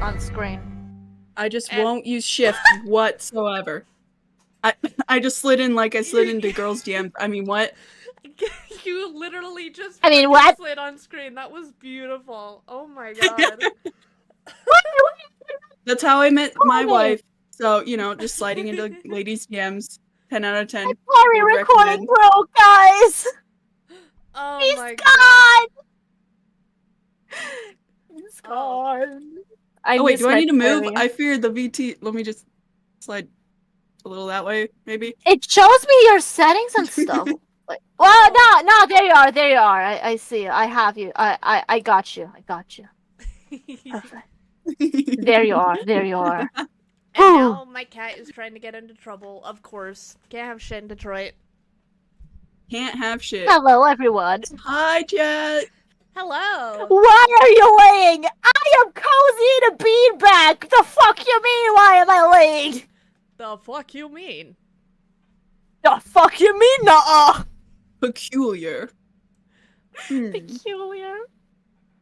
On screen. I just won't use shift whatsoever. I just slid in like I slid into girls' DMs. I mean, what? You literally just what? slid on screen. That was beautiful. Oh my god. That's how I met my wife. So, you know, just sliding into ladies' DMs. 10 out of 10. Peri recording broke, guys! Oh my god. He's gone. Oh wait, do I need to move? I fear the VT. Let me just slide a little that way, maybe. It shows me your settings and stuff. Well, no, there you are. I see you. I have you. I got you. Perfect. There you are. And now my cat is trying to get into trouble, of course. Can't have shit in Detroit. Can't have shit. Hello, everyone. Hi, Jet. Hello. Why are you laying? I am cozy in a beanbag. The fuck you mean? Why am I laying? The fuck you mean? The fuck you mean? Nuh-uh. Peculiar. Peculiar.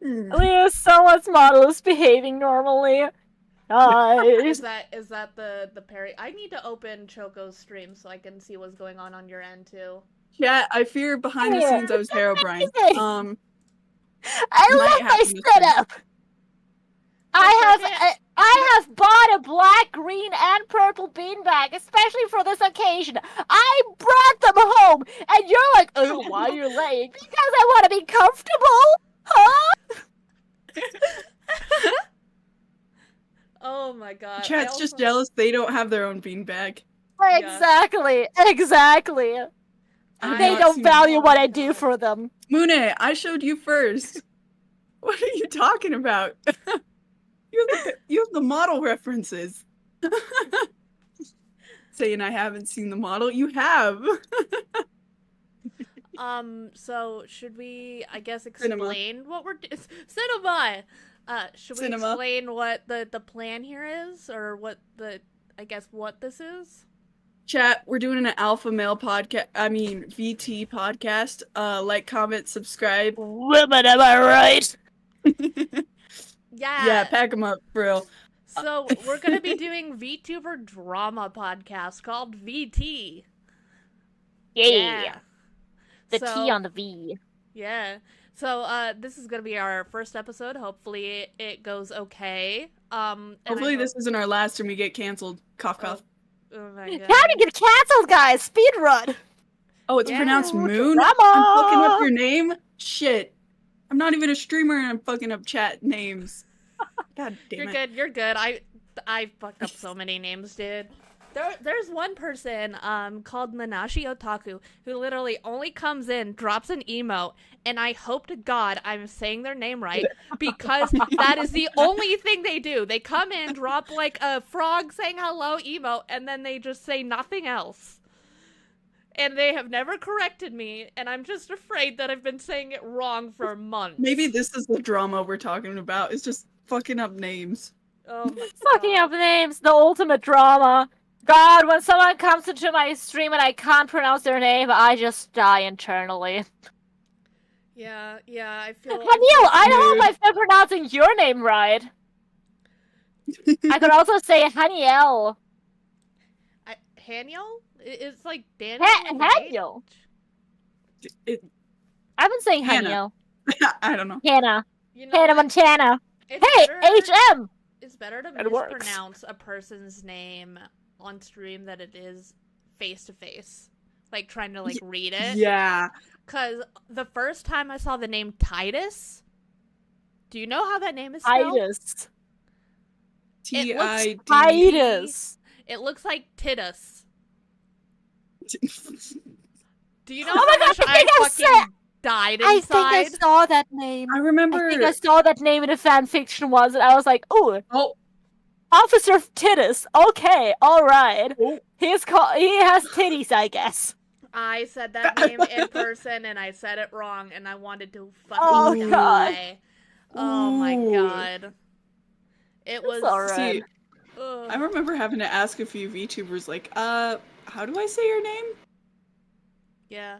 Leah, someone's model is behaving normally. Is that the Peri? I need to open Choco's stream so I can see what's going on your end too. Yeah, I fear behind the scenes I was Herobrine. I love my setup. I have bought a black, green, and purple beanbag, especially for this occasion. I brought them home, and you're like, oh, why are you laying? Because I want to be comfortable, huh? Oh my god. Chat's just jealous they don't have their own beanbag. Exactly. They don't value what I do for them. Mune, I showed you first. What are you talking about? You have the model references. Saying I haven't seen the model. You have. So should we, I guess, explain what we're doing? Cinema! Should we explain what the plan here is? Or what what this is? Chat, we're doing an alpha male podcast. I mean, VT podcast. Like, comment, subscribe. Women, am I right? Yeah. Yeah, pack them up, bro. So, we're gonna be doing VTuber drama podcast called VT. Yeah. The T on the V. Yeah. So, this is gonna be our first episode. Hopefully it goes okay. Hopefully this isn't our last and we get canceled. Cough, cough. Oh my god. How to get canceled, guys? Speed run. Oh, it's pronounced Moon? Drama. I'm fucking up your name? Shit. I'm not even a streamer and I'm fucking up chat names. God damn it. You're good. I fucked up so many names, dude. There's one person called Nanashi Otaku who literally only comes in, drops an emote, and I hope to God I'm saying their name right because that is the only thing they do. They come in, drop like a frog saying hello emote, and then they just say nothing else. And they have never corrected me, and I'm just afraid that I've been saying it wrong for months. Maybe this is the drama we're talking about. It's just fucking up names. Oh my Fucking up names, the ultimate drama. God, when someone comes into my stream and I can't pronounce their name, I just die internally. Yeah, I feel... Haniel, I don't know if I've been pronouncing your name right. I could also say Haniel. Haniel? It's like Daniel. Haniel. I've been saying Haniel. I don't know. Hannah. Hannah Montana. Hey, HM! It's better to mispronounce a person's name on stream than it is face-to-face. Like, trying to, like, read it. Yeah. Because the first time I saw the name Titus, do you know how that name is spelled? Titus. T-I-D. Titus. It looks like Titus. Do you know Oh my how much God, I think I fucking died I think I inside? saw that name. I remember. I think I saw that name in a fan fiction once, and I was like, "Ooh, Oh, Officer Titties. Okay, all right. oh. He has titties, I guess." I said that name in person and I said it wrong and I wanted to Oh fucking God, die. Oh my Ooh. god. It was. it's all right. See, Ugh. I remember having to ask a few VTubers, like, how do I say your name? Yeah.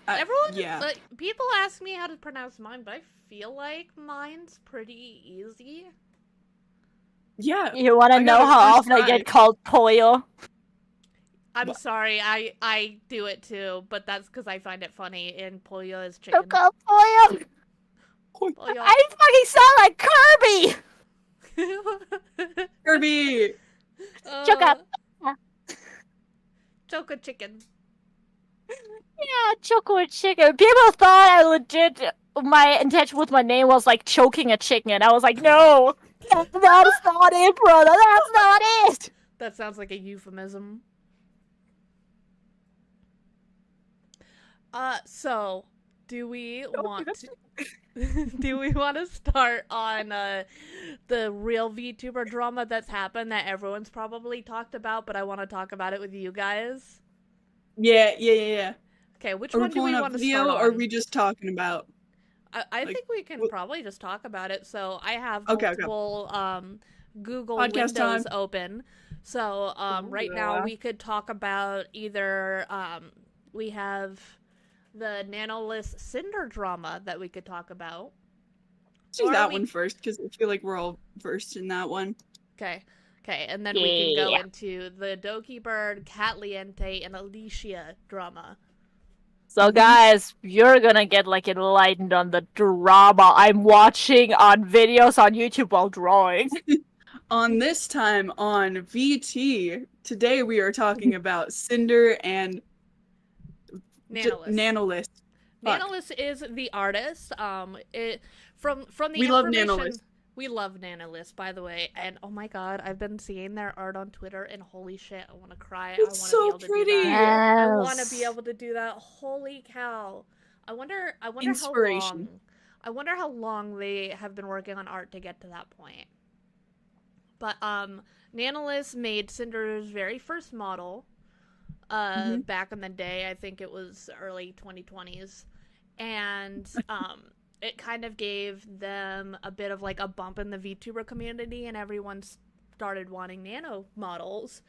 Everyone? Yeah. Like, people ask me how to pronounce mine, but I feel like mine's pretty easy. Yeah. You want to I got know a how first often I try. get called Pollo? I'm What? sorry, I do it too, but that's because I find it funny, and pollo is chicken. Choko Pollo. Pollo. I fucking sound like Kirby. Kirby! Choko. Choco chicken. Yeah, Choko and chicken. People thought I legit. My intention with my name was like choking a chicken. I was like, no, that's not it, brother. That's not it. That sounds like a euphemism. So, do we want to, do we want to start on the real VTuber drama that's happened that everyone's probably talked about, but I want to talk about it with you guys? Yeah. Okay, which Are we one do we pulling want up to start video, on? or are we just talking about? I like, think we can probably just talk about it. So I have Okay. multiple Google Podcast windows time. open. So right now Yeah. we could talk about either we have the Nanolith Cinder drama that we could talk about. Let's do Or that we- one first, because I feel like we're all versed in that one. Okay, and then we can go Yeah. into the Doki Bird, Catliente, and Alicia drama. So, guys, you're gonna get like enlightened on the drama I'm watching on videos on YouTube while drawing. On this time on VT, today we are talking about Cinder and Nanolith. Nanolith. Fuck. Nanolith is the artist. It from the We love information. Nanolith. We love Nanolith, by the way. And oh my god, I've been seeing their art on Twitter, and holy shit, I want to cry. It's I want to so be able to pretty. do that. I want to Yes. be able to do that. Holy cow! I wonder Inspiration. I wonder how long they have been working on art to get to that point. But Nanolith made Cinder's very first model back in the day. I think it was early 2020s. And it kind of gave them a bit of like a bump in the VTuber community, and everyone started wanting nano models.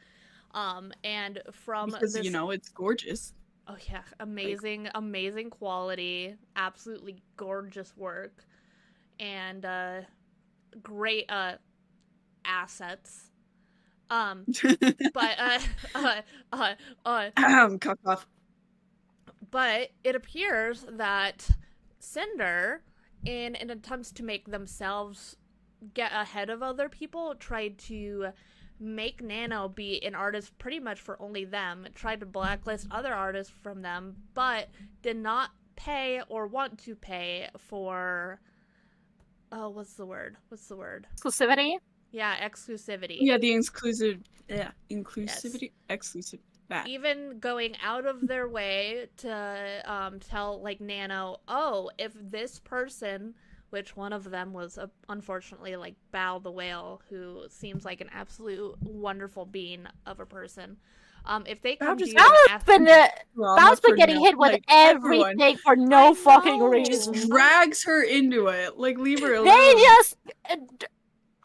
And from Because, this, it's gorgeous. oh yeah, amazing quality, absolutely gorgeous work, and great assets. But Cock off. but it appears that Cinder, in an attempt to make themselves get ahead of other people, tried to make Nano be an artist pretty much for only them, tried to blacklist other artists from them, but did not pay or want to pay for what's the word? Exclusivity? Yeah, exclusivity. Yeah, the inclusivity. Exclusive. That. Even going out of their way to tell like Nano, oh, if this person, which one of them was unfortunately like Bao the whale, who seems like an absolute wonderful being of a person, if they come to you and Bao's been getting hit with everything for no fucking Just reason. drags her into it. Like, leave her alone. They just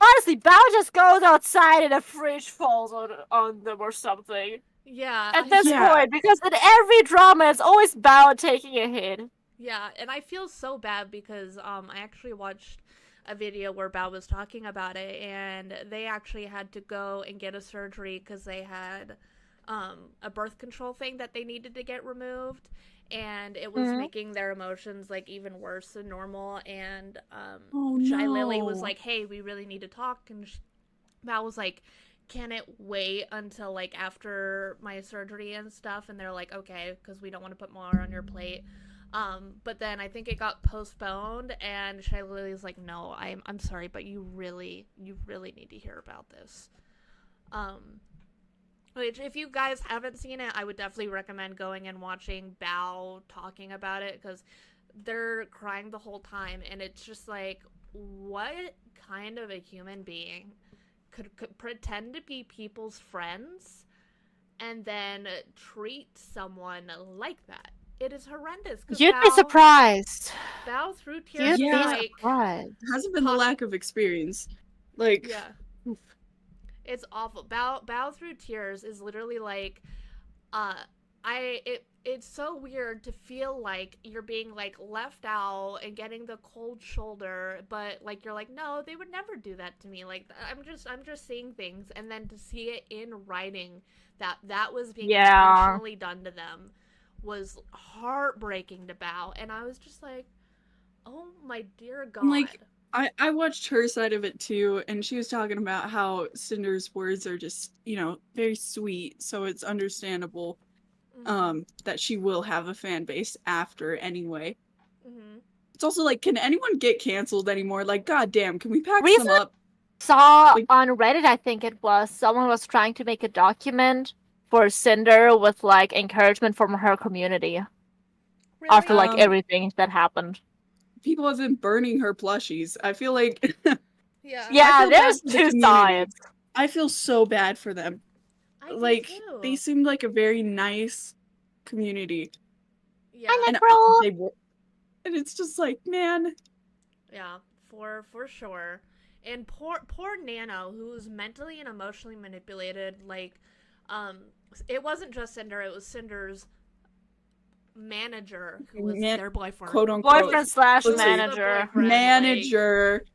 honestly, Bao just goes outside and a fridge falls on them or something. yeah, At this point, because in every drama, it's always Bao taking a hit. yeah, and I feel so bad because I actually watched a video where Bao was talking about it, and they actually had to go and get a surgery because they had a birth control thing that they needed to get removed, and it was making their emotions like even worse than normal. And Shy Lily was like, "Hey, we really need to talk," and Bao was like, "Can it wait until like after my surgery and stuff?" And they're like, "Okay," because we don't want to put more on your plate. But then I think it got postponed, and Shy Lily's like, "No, I'm sorry, but you really need to hear about this." Which, if you guys haven't seen it, I would definitely recommend going and watching Bao talking about it, because they're crying the whole time, and it's just like, what kind of a human being could pretend to be people's friends and then treat someone like that? It is horrendous. 'Cause You'd be surprised. Bao through tears, You'd be like, surprised. It hasn't been the lack of experience. Like, yeah. It's awful. Bow through tears is literally like, it's so weird to feel like you're being like left out and getting the cold shoulder, but like you're like, no, they would never do that to me. Like I'm just seeing things, and then to see it in writing that was being intentionally done to them was heartbreaking to Bow, and I was just like, oh my dear God. like, I watched her side of it too, and she was talking about how Cinder's words are just, very sweet, so it's understandable that she will have a fan base after anyway. Mm-hmm. It's also like, can anyone get canceled anymore? Like, goddamn, can we pack some up? Saw on Reddit, I think it was, someone was trying to make a document for Cinder with like encouragement from her community Really? after like everything that happened. People have been burning her plushies. I feel like Yeah, there's two sides. I feel so bad for them. I do Like, too. they seemed like a very nice community. Yeah. And they were, and it's just like, man. Yeah, for sure. And poor Nano, who was mentally and emotionally manipulated. Like, it wasn't just Cinder; it was Cinder's manager, who was their boyfriend, quote unquote, boyfriend/manager, manager.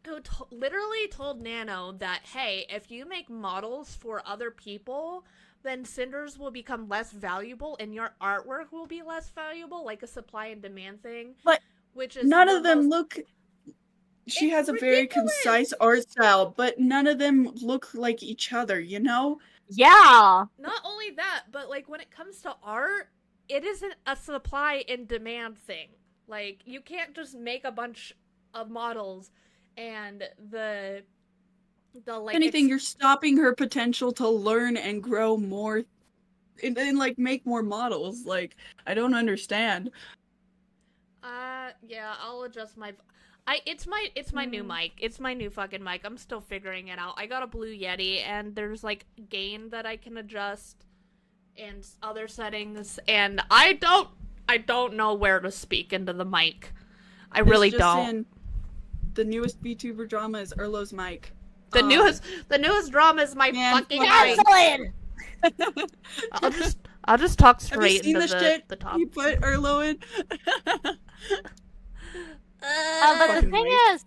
Who literally told Nano that, hey, if you make models for other people, then Cinder's will become less valuable and your artwork will be less valuable, like a supply and demand thing. But which is none of them look. She has a very ridiculous. concise art style, but none of them look like each other, you know? Yeah. Not only that, but like when it comes to art, it isn't a supply and demand thing. Like, you can't just make a bunch of models and the like, if anything, you're stopping her potential to learn and grow more and like make more models. Like, I don't understand. Yeah, I'll adjust my it's my new mic. It's my new fucking mic. I'm still figuring it out. I got a Blue Yeti, and there's like gain that I can adjust and other settings, and I don't know where to speak into the mic. I really don't. The newest VTuber drama is Erlo's mic. The newest drama is my fucking mic. I'll just talk straight into the top. You put Erlo in. But the thing is,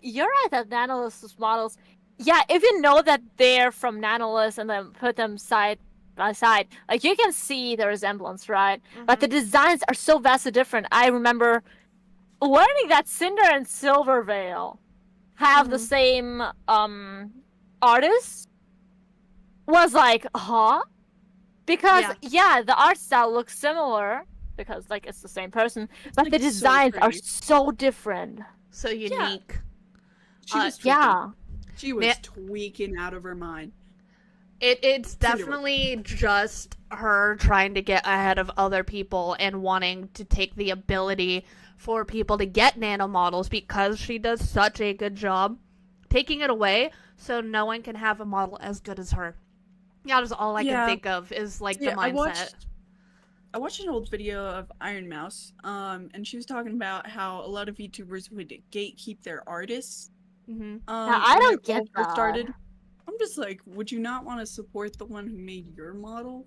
you're right that Nanolith's models, yeah, if you know that they're from Nanolith and then put them side by side, like, you can see the resemblance, right? Mm-hmm. But the designs are so vastly different. I remember learning that Cinder and Silverveil have the same artist. Was like, huh? Because, the art style looks similar, because, like, it's the same person, but the designs are so different. So unique. She was tweaking. She was tweaking out of her mind. It's definitely just her trying to get ahead of other people and wanting to take the ability for people to get nano models, because she does such a good job taking it away so no one can have a model as good as her. Yeah, that's all I can think of is, like, the mindset. I watched an old video of Iron Mouse, and she was talking about how a lot of VTubers would gatekeep their artists. Mm-hmm. I don't get that. Started. I'm just like, would you not want to support the one who made your model?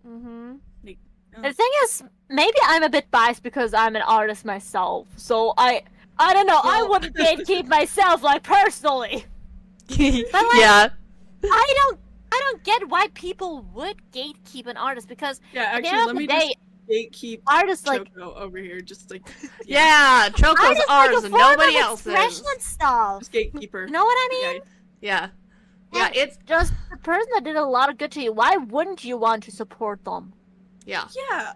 Mm-hmm. Like, the thing is, maybe I'm a bit biased because I'm an artist myself, so I don't know. Well, I wouldn't gatekeep myself, like, personally. But, like, yeah. I don't get why people would gatekeep an artist, because actually, let me just gatekeep artists Choko like over here, just like Choco's ours and nobody else's. And stuff. Just gatekeeper. You know what I mean? Yeah, it's just the person that did a lot of good to you. Why wouldn't you want to support them? Yeah. Yeah.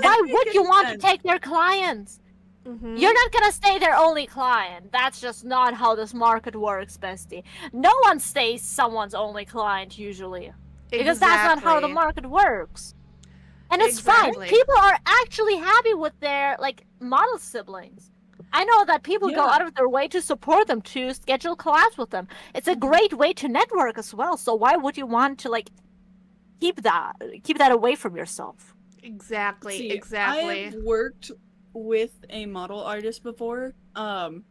Why would you want to take their clients? Mhm. You're not gonna stay their only client. That's just not how this market works, bestie. No one stays someone's only client usually. Because that's not how the market works. And it's fine. Exactly. People are actually happy with their, like, model siblings. I know that people go Yeah. out of their way to support them, to schedule collabs with them. It's a great way to network as well. So why would you want to, like, keep that away from yourself? Exactly. See, Exactly. I've worked with a model artist before. I'm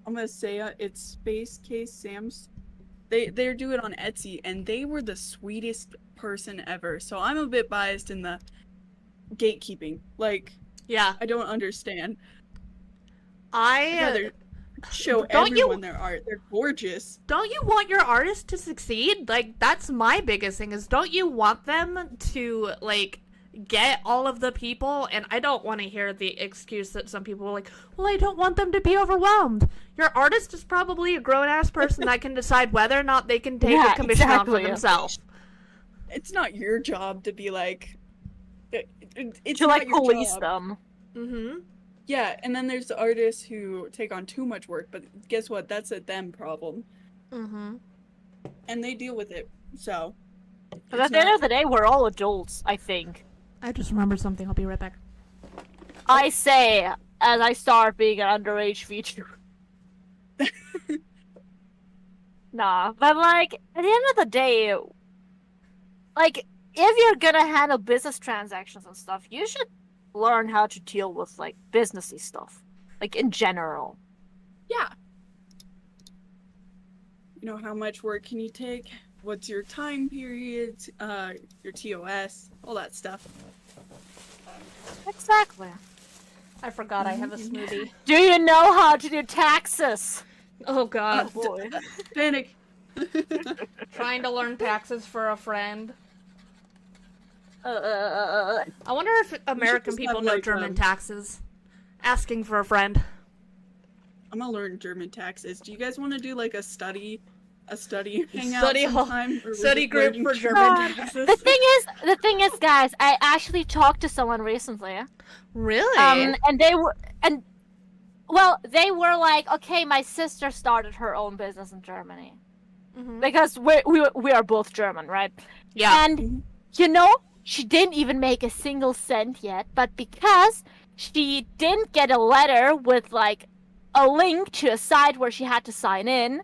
gonna say it's Space Case Sam's. They're doing it on Etsy, and they were the sweetest person ever. So I'm a bit biased in the gatekeeping. Like, Yeah. I don't understand. I Rather show don't you- everyone their art. They're gorgeous. don't you want your artist to succeed? Like, that's my biggest thing is, don't you want them to, like, get all of the people? And I don't want to hear the excuse that some people are like, well, I don't want them to be overwhelmed. Your artist is probably a grown-ass person that can decide whether or not they can take Yeah, a commission out for exactly. themselves. It's not your job to be like. It's To, not like, your police job. them. Mm-hmm. Yeah, and then there's the artists who take on too much work, but guess what? That's a them problem. Mm-hmm. And they deal with it, so. But at the end of the day, we're all adults, I think. I just remembered something. I'll be right back. I say, as I start being an underage VTuber. Nah, but, like, at the end of the day, like, if you're gonna handle business transactions and stuff, you should learn how to deal with, like, businessy stuff. Like, in general. Yeah. You know, how much work can you take? What's your time period? Your TOS, all that stuff. Exactly. I forgot I have a smoothie. Do you know how to do taxes? Oh god. boy. Panic. Trying to learn taxes for a friend. Uh, I wonder if American just people have, know like, German taxes. Asking for a friend. I'm gonna learn German taxes. Do you guys want to do like a study hangout Study hall- sometime? Or we're study just group learning for German? German taxes. the thing is, guys, I actually talked to someone recently. Really? And they were, well, they were like, okay, my sister started her own business in Germany. Mhm. Because we are both German, right? Yeah. And, you know, she didn't even make a single cent yet, but because she didn't get a letter with, like, a link to a site where she had to sign in,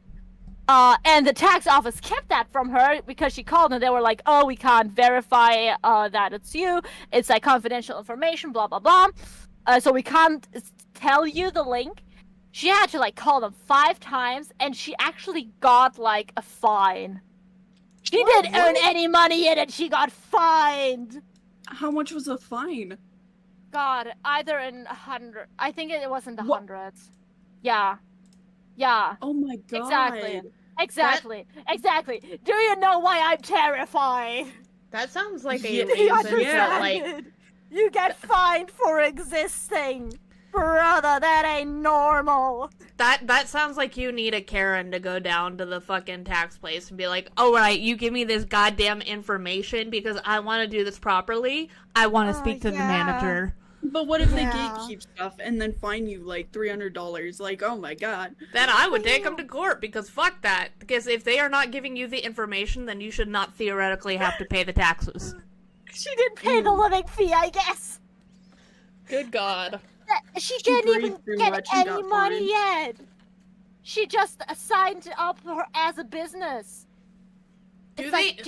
and the tax office kept that from her because she called and they were like, oh, we can't verify that it's you. It's, like, confidential information, blah, blah, blah. So we can't tell you the link. She had to, like, call them 5 times, and she actually got, like, a fine. She didn't earn any money in it. She got fined. How much was the fine? God, either in 100. I think it was in the What? hundreds. Yeah. Yeah. Oh my god. Exactly. Do you know why I'm terrified? That sounds like a Yeah, Do you reason yeah. that, like, understand? You get fined for existing. Brother, that ain't normal. that sounds like you need a Karen to go down to the fucking tax place and be like, all right, you give me this goddamn information because I want to do this properly. I want to speak to the yeah. manager. But what if they Yeah. gatekeep stuff and then fine you like $300? Like, oh my god. Then I would take them to court because fuck that. Because if they are not giving you the information, then you should not theoretically have to pay the taxes. She didn't pay the living fee, I guess. Good God. She didn't even breathed too get much and any got money fined. yet. She just signed up her as a business. Do It's they like,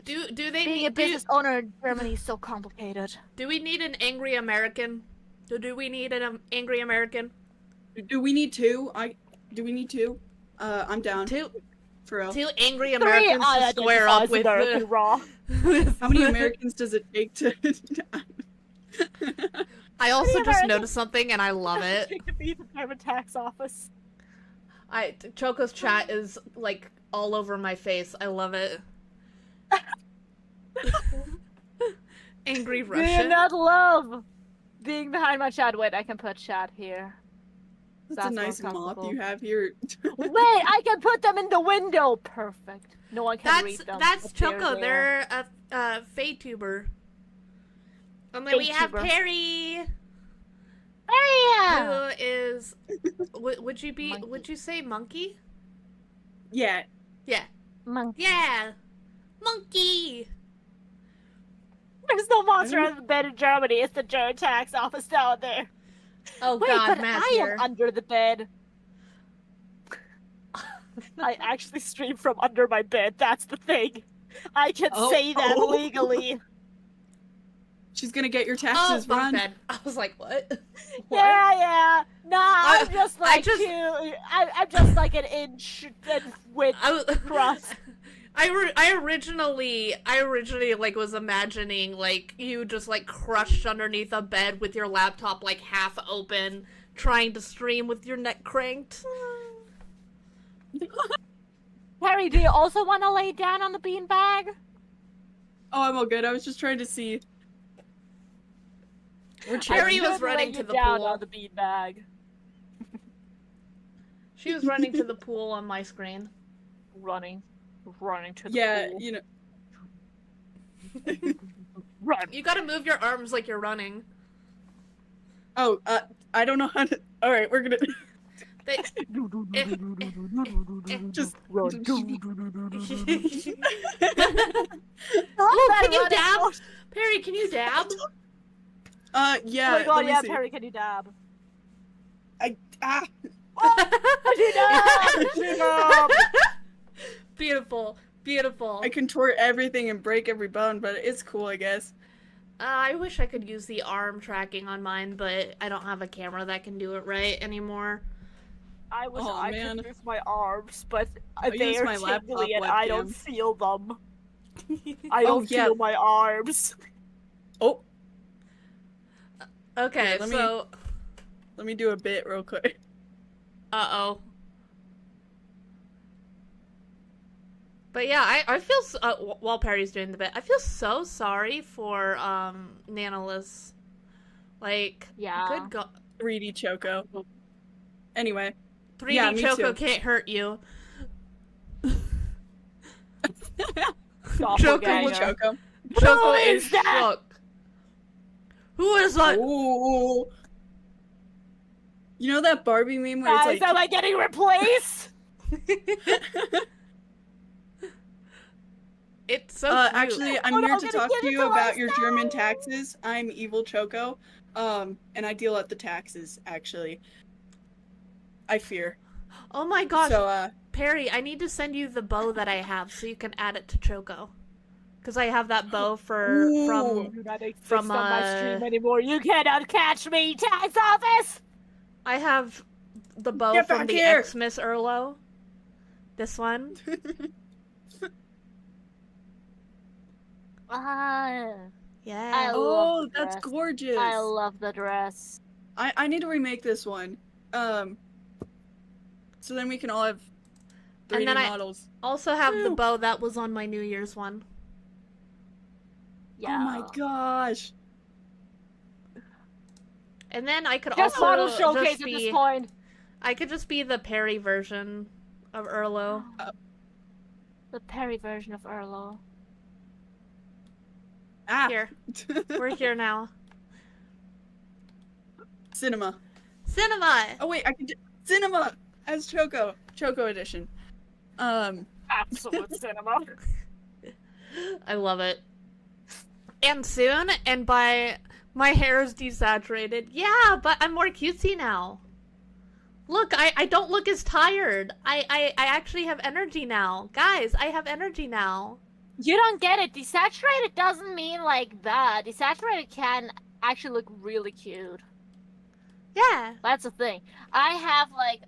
dude, do they being need a business owner in Germany is so complicated. do we need an angry American? Do we need an angry American? Do we need two? Do we need two? I'm down. Two For real. angry Americans to square up with the... raw. How many Americans does it take to... I also just Americans- noticed something and I love it. She could be the German tax office. Choco's chat is like all over my face. I love it. Angry Do you Russian. not love being behind my chat? Wait, I can put chat here. That's a more nice moth comfortable. you have here. Wait, I can put them in the window. Perfect. No one can read them. That's if they're Choko. there. They're a, a Vtuber. And then we have Vtuber. Peri. Oh, And then we have Peri. Peri. Damn! Who is? Would you be? Monkey. Would you say monkey? Yeah. Yeah. Monkey. Yeah. Monkey. There's no monster under the bed in Germany. It's the German tax office down there. Oh Wait, God, but Matt I here. am under the bed. I actually stream from under my bed. That's the thing. I can Oh. say that Oh. legally. She's gonna get your Oh, taxes bunk run. bed. I was like, what? Yeah. Nah, I'm just like just- I'm just like an inch and width crust. I originally like was imagining like you just like crushed underneath a bed with your laptop like half open, trying to stream with your neck cranked. Harry, do you also want to lay down on the beanbag? Oh, I'm all good. I was just trying to see. We're Harry chilling. was Lay running you to the down pool. on the beanbag. She was running to the pool on my screen. Running to the Yeah, pool. you know. Run. You gotta move your arms like you're running. Oh, I don't know how to. All right, we're gonna They, just. Run. oh, can you dab? Perry, can you dab? Yeah. Oh my god, let me yeah, see. Perry, can you dab? Ah. Beautiful, beautiful. I contort everything and break every bone, but it's cool, I guess. I wish I could use the arm tracking on mine, but I don't have a camera that can do it right anymore. I wish Oh, I man. could use my arms, but I they use are my laptop tingly and I don't webcam. feel them. I Oh, don't yeah. feel my arms. Oh, Okay, Here, let me- so let me do a bit real quick. uh-oh. But yeah, I feel while Perry's doing the bit, I feel so sorry for Nanolus. Like, Yeah. good god, 3D Choco. Anyway, 3D Yeah, me Choco too. can't hurt you. Doppelganger. Choco. Choco is is that? shook. Who is that? Ooh. You know that Barbie meme where Guys, it's am like, I getting replaced? It's so cute. actually, I'm Oh, no, here I'm to gonna talk give to it you to about us your now. German taxes. I'm Evil Choco, and I deal at the taxes, actually. I fear. Oh my gosh, So, Perry, I need to send you the bow that I have so you can add it to Choco. Because I have that bow from Ooh. You not exist From, on my stream anymore. You cannot catch me, tax office! I have the bow Get from back the here! Xmas Erlo. This one. Ah, Yeah. I love oh, the that's dress. gorgeous. I love the dress. I need to remake this one. So then we can all have 3D And then I- models. Also have the Woo. bow that was on my New Year's one. Yeah. Oh my gosh. And then I could Just also model showcase just at be, this point. I could just be the Perry version of Erlo. The Perry version of Erlo. Ah. Here. We're here now. Cinema. Cinema! Oh wait, I can do cinema as Choco. Choco edition. Absolute cinema. I love it. And soon, and by my hair is desaturated. Yeah, but I'm more cutesy now. Look, I don't look as tired. I actually have energy now. Guys, I have energy now. You don't get it. Desaturated doesn't mean like that. Desaturated can actually look really cute. Yeah. That's the thing. I have like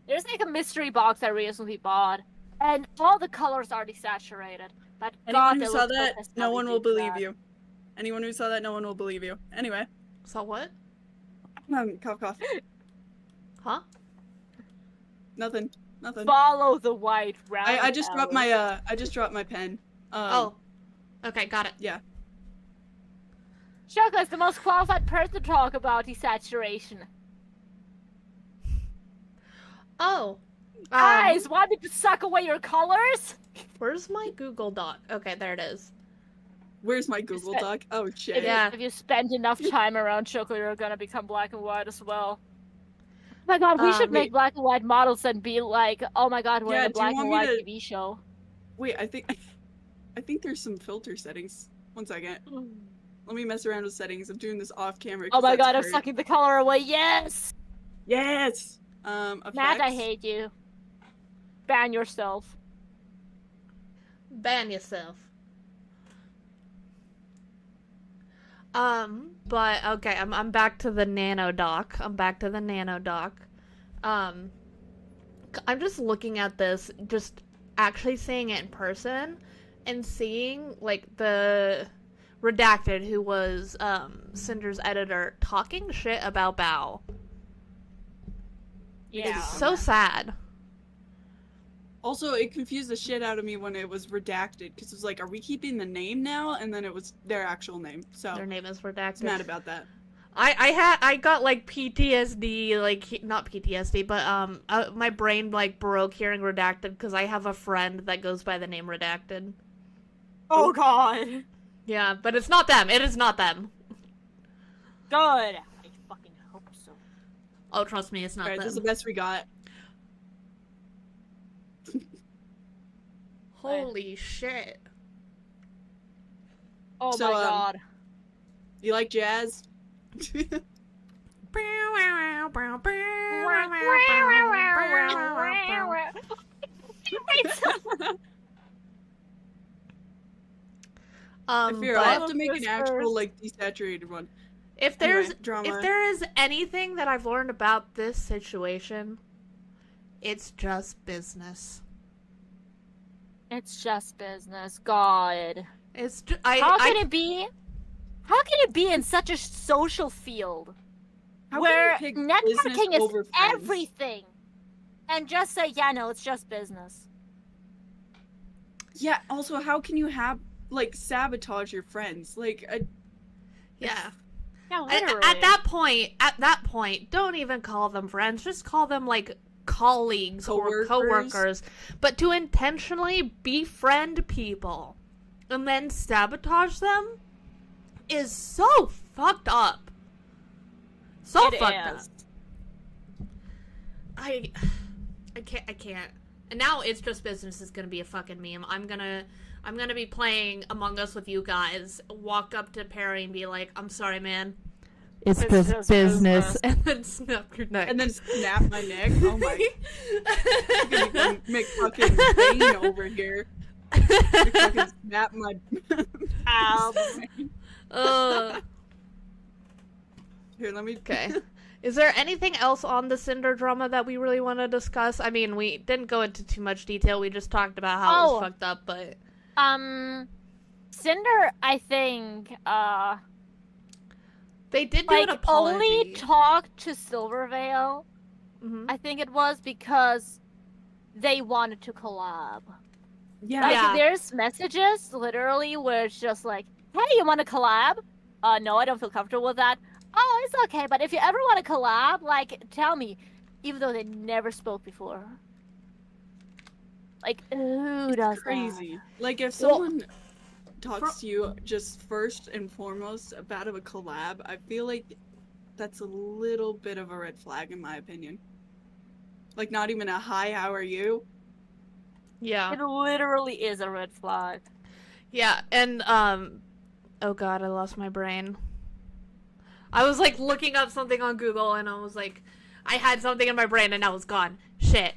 there's like a mystery box I recently bought, and all the colors are desaturated. But God, Anyone they who saw look so that, no one will nostalgic, believe that. you. Anyone who saw that, no one will believe you. Anyway, So what? cough, cough. Huh? Nothing. Nothing. Follow the white round. I just dropped my I just dropped my pen. Oh. Okay, got it. Yeah. Shoko is the most qualified person to talk about desaturation. Oh. Guys, want me to suck away your colors? Where's my Google Doc? Okay, there it is. Where's my Google Doc? Oh shit. Yeah. If you spend enough time around Choko, you're gonna become black and white as well. Oh my god, we should make black and white models and be like, oh my god, we're in a black and white TV show. Wait, I think there's some filter settings. One second. Let me mess around with settings. I'm doing this off camera. Oh my god, I'm sucking the color away. Yes! Yes! Effects. Matt, I hate you. Ban yourself. Ban yourself. But okay, I'm back to the nano doc. I'm just looking at this, just actually seeing it in person, and seeing like the Redacted, who was Cinder's editor, talking shit about Bao. Yeah. It's so sad. Also, it confused the shit out of me when it was redacted, because it was like, are we keeping the name now? And then it was their actual name. So Their name is I was Redacted. mad about that. I got like PTSD, like not PTSD, but my brain like broke hearing Redacted because I have a friend that goes by the name Redacted. Oh god. Yeah, but it's not them. It is not them. Good. I fucking hope so. Oh, trust me, it's not Alright, them. this is the best we got. Holy shit. Oh So, my god. You like jazz? I fear I'll But have to make an actual, like, desaturated one. if there's Anyway, drama. if there is anything that I've learned about this situation, it's just business. It's just business. God. It's How can it be? How can it be in such a social field How where can you pick business networking is over friends? everything, and just say, yeah, no, it's just business? Yeah, also, how can you have, like, sabotage your friends? Like, yeah. Yeah, At literally. that point, don't even call them friends. Just call them like colleagues or coworkers. But to intentionally befriend people and then sabotage them is so fucked up. So It fucked is. up. I can't. And now it's just business is gonna be a fucking meme. I'm gonna be playing Among Us with you guys, walk up to Perry and be like, I'm sorry, man. It's just business. And then snap your neck. and then snap my neck. Oh my. I'm gonna make fucking Bane over here. Fucking snap my. Ow. Here, let me. Okay. Is there anything else on the Cinder drama that we really want to discuss? I mean, we didn't go into too much detail. We just talked about how it was fucked up, but... Cinder, I think, they did do an apology. only talked to Silvervale, I think it was, because they wanted to collab. Yeah. Like, there's messages, literally, where it's just like, hey, you want to collab? No, I don't feel comfortable with that. Oh, it's okay, but if you ever want to collab, like, tell me. Even though they never spoke before. Like, who does Crazy. that? Like, if someone talks to you just first and foremost about a collab, I feel like that's a little bit of a red flag, in my opinion. Like, not even a hi, how are you? Yeah. It literally is a red flag. Yeah, and, oh god, I lost my brain. I was, like, looking up something on Google, and I was like, I had something in my brain, and now it's gone. Shit.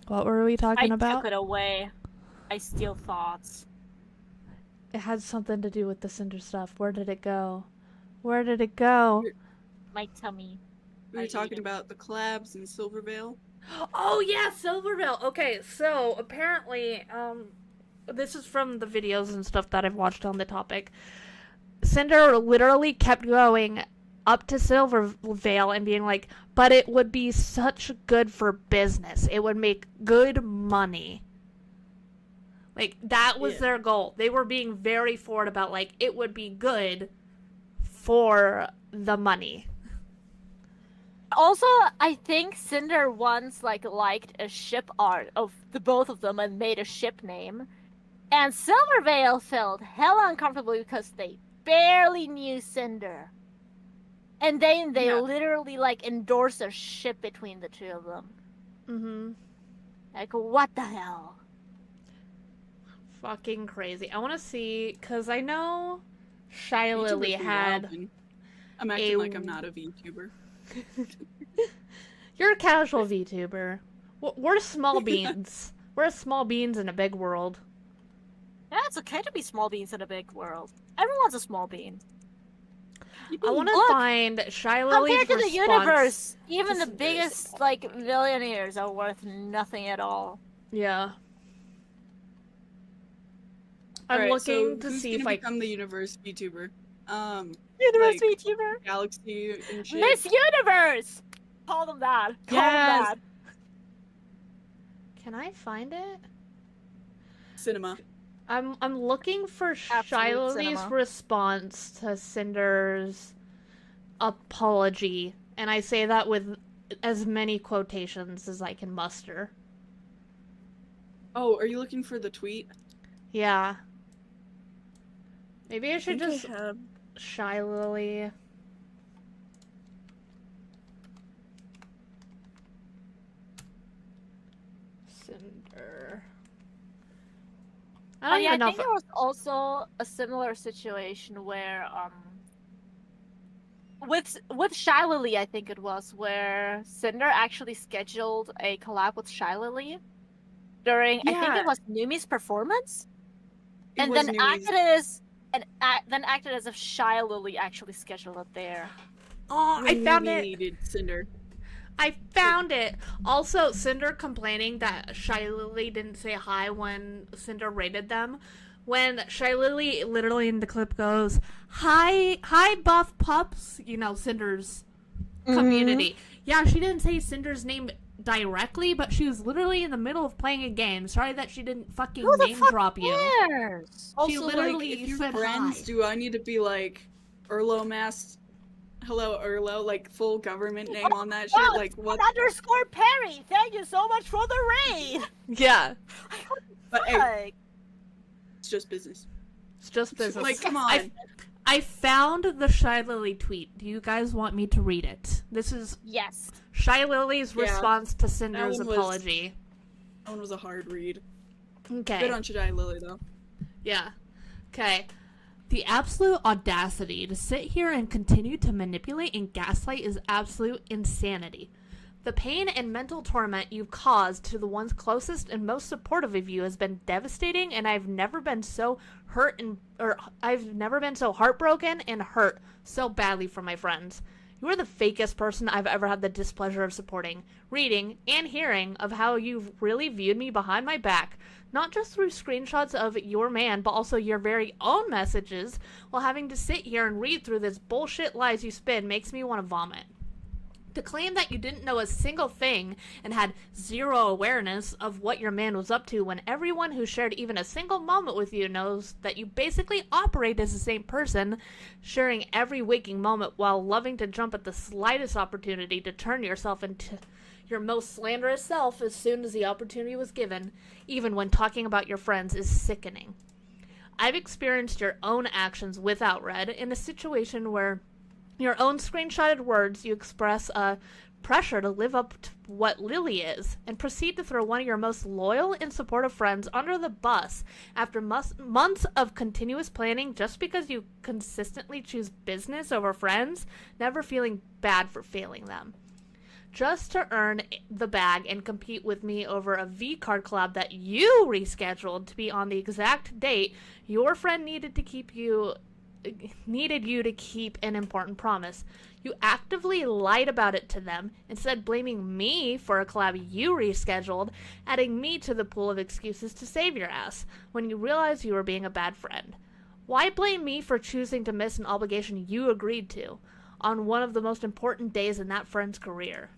What were we talking about? I took it away. I steal thoughts. It had something to do with the Cinder stuff. Where did it go? Where did it go? My tummy. We were talking about the collabs in Silvervale. Oh yeah, Silvervale. Okay, so apparently, this is from the videos and stuff that I've watched on the topic. Cinder literally kept going up to Silvervale and being like, but it would be such good for business. It would make good money. Like, that was their goal. They were being very forward about, like, it would be good for the money. Also, I think Cinder once, like, liked a ship art of the both of them and made a ship name. And Silvervale felt hella uncomfortable because they barely knew Cinder. And then they Yeah. literally like endorsed a ship between the two of them. Mm-hmm. Like, what the hell? Fucking crazy. I want to see, because I know Shy VTubers Lily be had... wildin'. I'm acting like I'm not a VTuber. You're a casual VTuber. We're small beans. We're small beans in a big world. Yeah, it's okay to be small beans in a big world. Everyone's a small bean. I want to Look, find Shy Lily's compared to the response universe, even to the Cinder's. biggest, like, millionaires are worth nothing at all. Yeah. I'm Alright, looking so to who's see gonna if I... become the universe VTuber. Universe like, VTuber? Galaxy and shit. Miss Universe! Call them that. Call them Yes! that. Can I find it? Cinema. I'm looking for Shy Absolute Lily's cinema. response to Cinder's apology, and I say that with as many quotations as I can muster. Oh, are you looking for the tweet? Yeah. Maybe I should think I just have... Shy Lily. Cinder. I don't even know I if think there was also a similar situation where, with Shy Lily, I think it was, where Cinder actually scheduled a collab with Shy Lily during, I think Yeah. it was Numi's performance, It and was then Numi's. acted as if Shy Lily actually scheduled it there. Oh, I when found Numi it. needed Cinder. I found it. Also, Cinder complaining that Shy Lily didn't say hi when Cinder rated them. When Shy Lily literally in the clip goes, hi buff pups, you know, Cinder's community. Yeah, she didn't say Cinder's name directly, but she was literally in the middle of playing a game. Sorry that she didn't fucking Who the name fuck drop you. cares? Also, literally like, if you're said friends, hi. do I need to be like, Erlo Mask? Hello, Erlo, like, full government name on that shit? Wow, Like, what? _ Perry, thank you so much for the raid! Yeah, But hey, Like, it's just business. it's just business. Like, come on. I found the Shy Lily tweet. Do you guys want me to read it? This is yes. Shy Lily's Yeah. response to Cinder's one was- apology. That one was a hard read. Okay. Good on Shadai Lily, though. Yeah. Okay. The absolute audacity to sit here and continue to manipulate and gaslight is absolute insanity. The pain and mental torment you've caused to the ones closest and most supportive of you has been devastating, and I've never been so heartbroken and hurt so badly for my friends. You are the fakest person I've ever had the displeasure of supporting, reading, and hearing of how you've really viewed me behind my back, not just through screenshots of your man, but also your very own messages, while having to sit here and read through this bullshit lies you spin makes me want to vomit. To claim that you didn't know a single thing and had zero awareness of what your man was up to when everyone who shared even a single moment with you knows that you basically operate as the same person, sharing every waking moment while loving to jump at the slightest opportunity to turn yourself into your most slanderous self as soon as the opportunity was given, even when talking about your friends, is sickening. I've experienced your own actions without Red in a situation where your own screenshotted words you express a pressure to live up to what Lily is, and proceed to throw one of your most loyal and supportive friends under the bus after months of continuous planning just because you consistently choose business over friends, never feeling bad for failing them. Just to earn the bag and compete with me over a V-Card collab that you rescheduled to be on the exact date your friend needed you to keep an important promise. You actively lied about it to them, instead blaming me for a collab you rescheduled, adding me to the pool of excuses to save your ass, when you realized you were being a bad friend. Why blame me for choosing to miss an obligation you agreed to, on one of the most important days in that friend's career?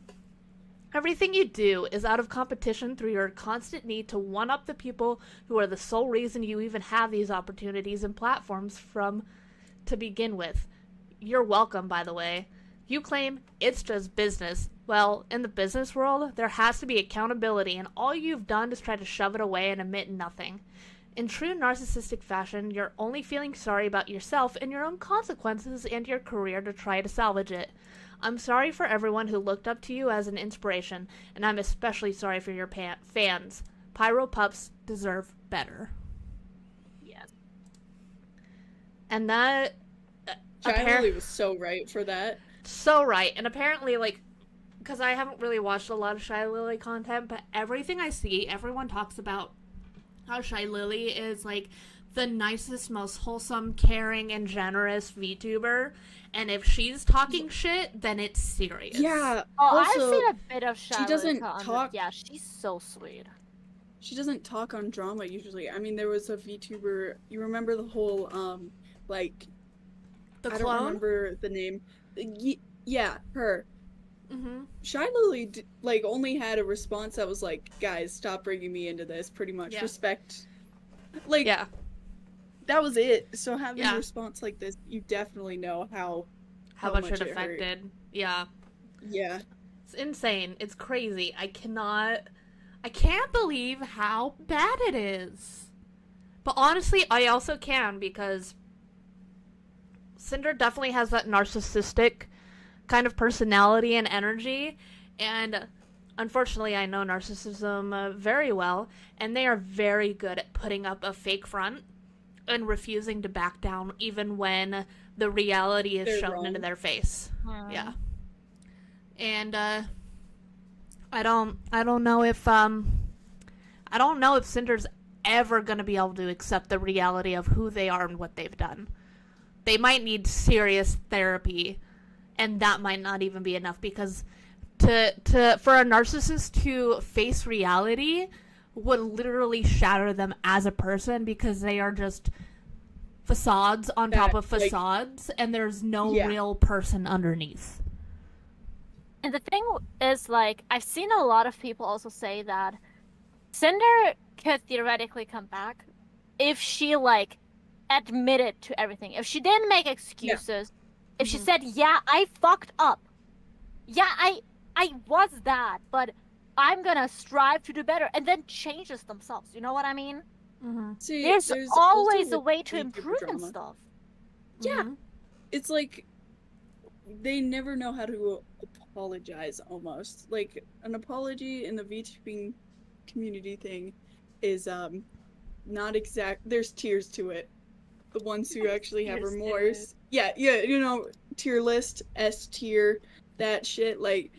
Everything you do is out of competition through your constant need to one-up the people who are the sole reason you even have these opportunities and platforms to begin with. You're welcome, by the way. You claim it's just business. Well, in the business world, there has to be accountability, and all you've done is try to shove it away and admit nothing. In true narcissistic fashion, you're only feeling sorry about yourself and your own consequences and your career to try to salvage it. I'm sorry for everyone who looked up to you as an inspiration, and I'm especially sorry for your fans. Pyro Pups deserve better. Yes. And that... Lily was so right for that. So right. And apparently, like, because I haven't really watched a lot of Shy Lily content, but everything I see, everyone talks about how Shy Lily is, like, the nicest, most wholesome, caring, and generous VTuber. And if she's talking shit, then it's serious. Yeah. Oh, also, I've seen a bit of Shy Lily doesn't content. talk- Yeah, she's so sweet. She doesn't talk on drama usually. I mean, there was a VTuber. You remember the whole like The I clone? don't remember the name. Yeah, her. Mm-hmm. Shy Lily like only had a response that was like, "Guys, stop bringing me into this." Pretty much Yeah. respect. Like Yeah. that was it. So having Yeah. a response like this, you definitely know how How much it hurt. affected. Yeah. Yeah. It's insane. It's crazy. I can't believe how bad it is. But honestly, I also can, because Cinder definitely has that narcissistic kind of personality and energy, and unfortunately I know narcissism very well, and they are very good at putting up a fake front and refusing to back down even when the reality is They're shown wrong. into their face. Yeah. And I don't know if Cinder's ever gonna be able to accept the reality of who they are and what they've done. They might need serious therapy, and that might not even be enough, because for a narcissist to face reality would literally shatter them as a person, because they are just facades on top of facades, and there's no real person underneath. And the thing is, like, I've seen a lot of people also say that Cinder could theoretically come back if she, like, admitted to everything. If she didn't make excuses. If she said, yeah, I fucked up. Yeah, I was that, but I'm gonna strive to do better, and then changes themselves. You know what I mean? Mm-hmm. See, There's always also a way to VTuber improve and drama. stuff. Yeah. Mm-hmm. It's like they never know how to apologize almost. Like an apology in the VTubing community thing is not exact. There's tiers to it. The ones who actually have Tiers to remorse. Yeah, you know, tier list, S tier, that shit. Like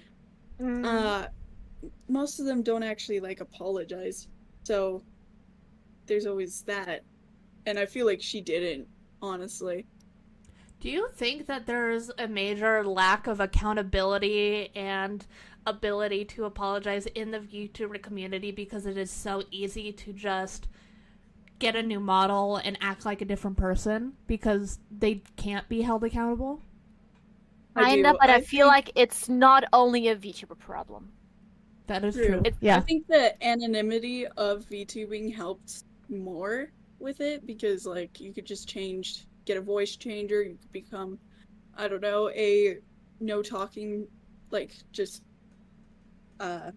most of them don't actually like apologize. So there's always that. And I feel like she didn't, honestly. Do you think that there's a major lack of accountability and ability to apologize in the VTuber community because it is so easy to just get a new model and act like a different person because they can't be held accountable? Kinda, but I feel like it's not only a VTuber problem. That is true. I Yeah. think the anonymity of VTubing helped more with it because, like, you could just get a voice changer, you could become, I don't know, a no talking, like, just, like,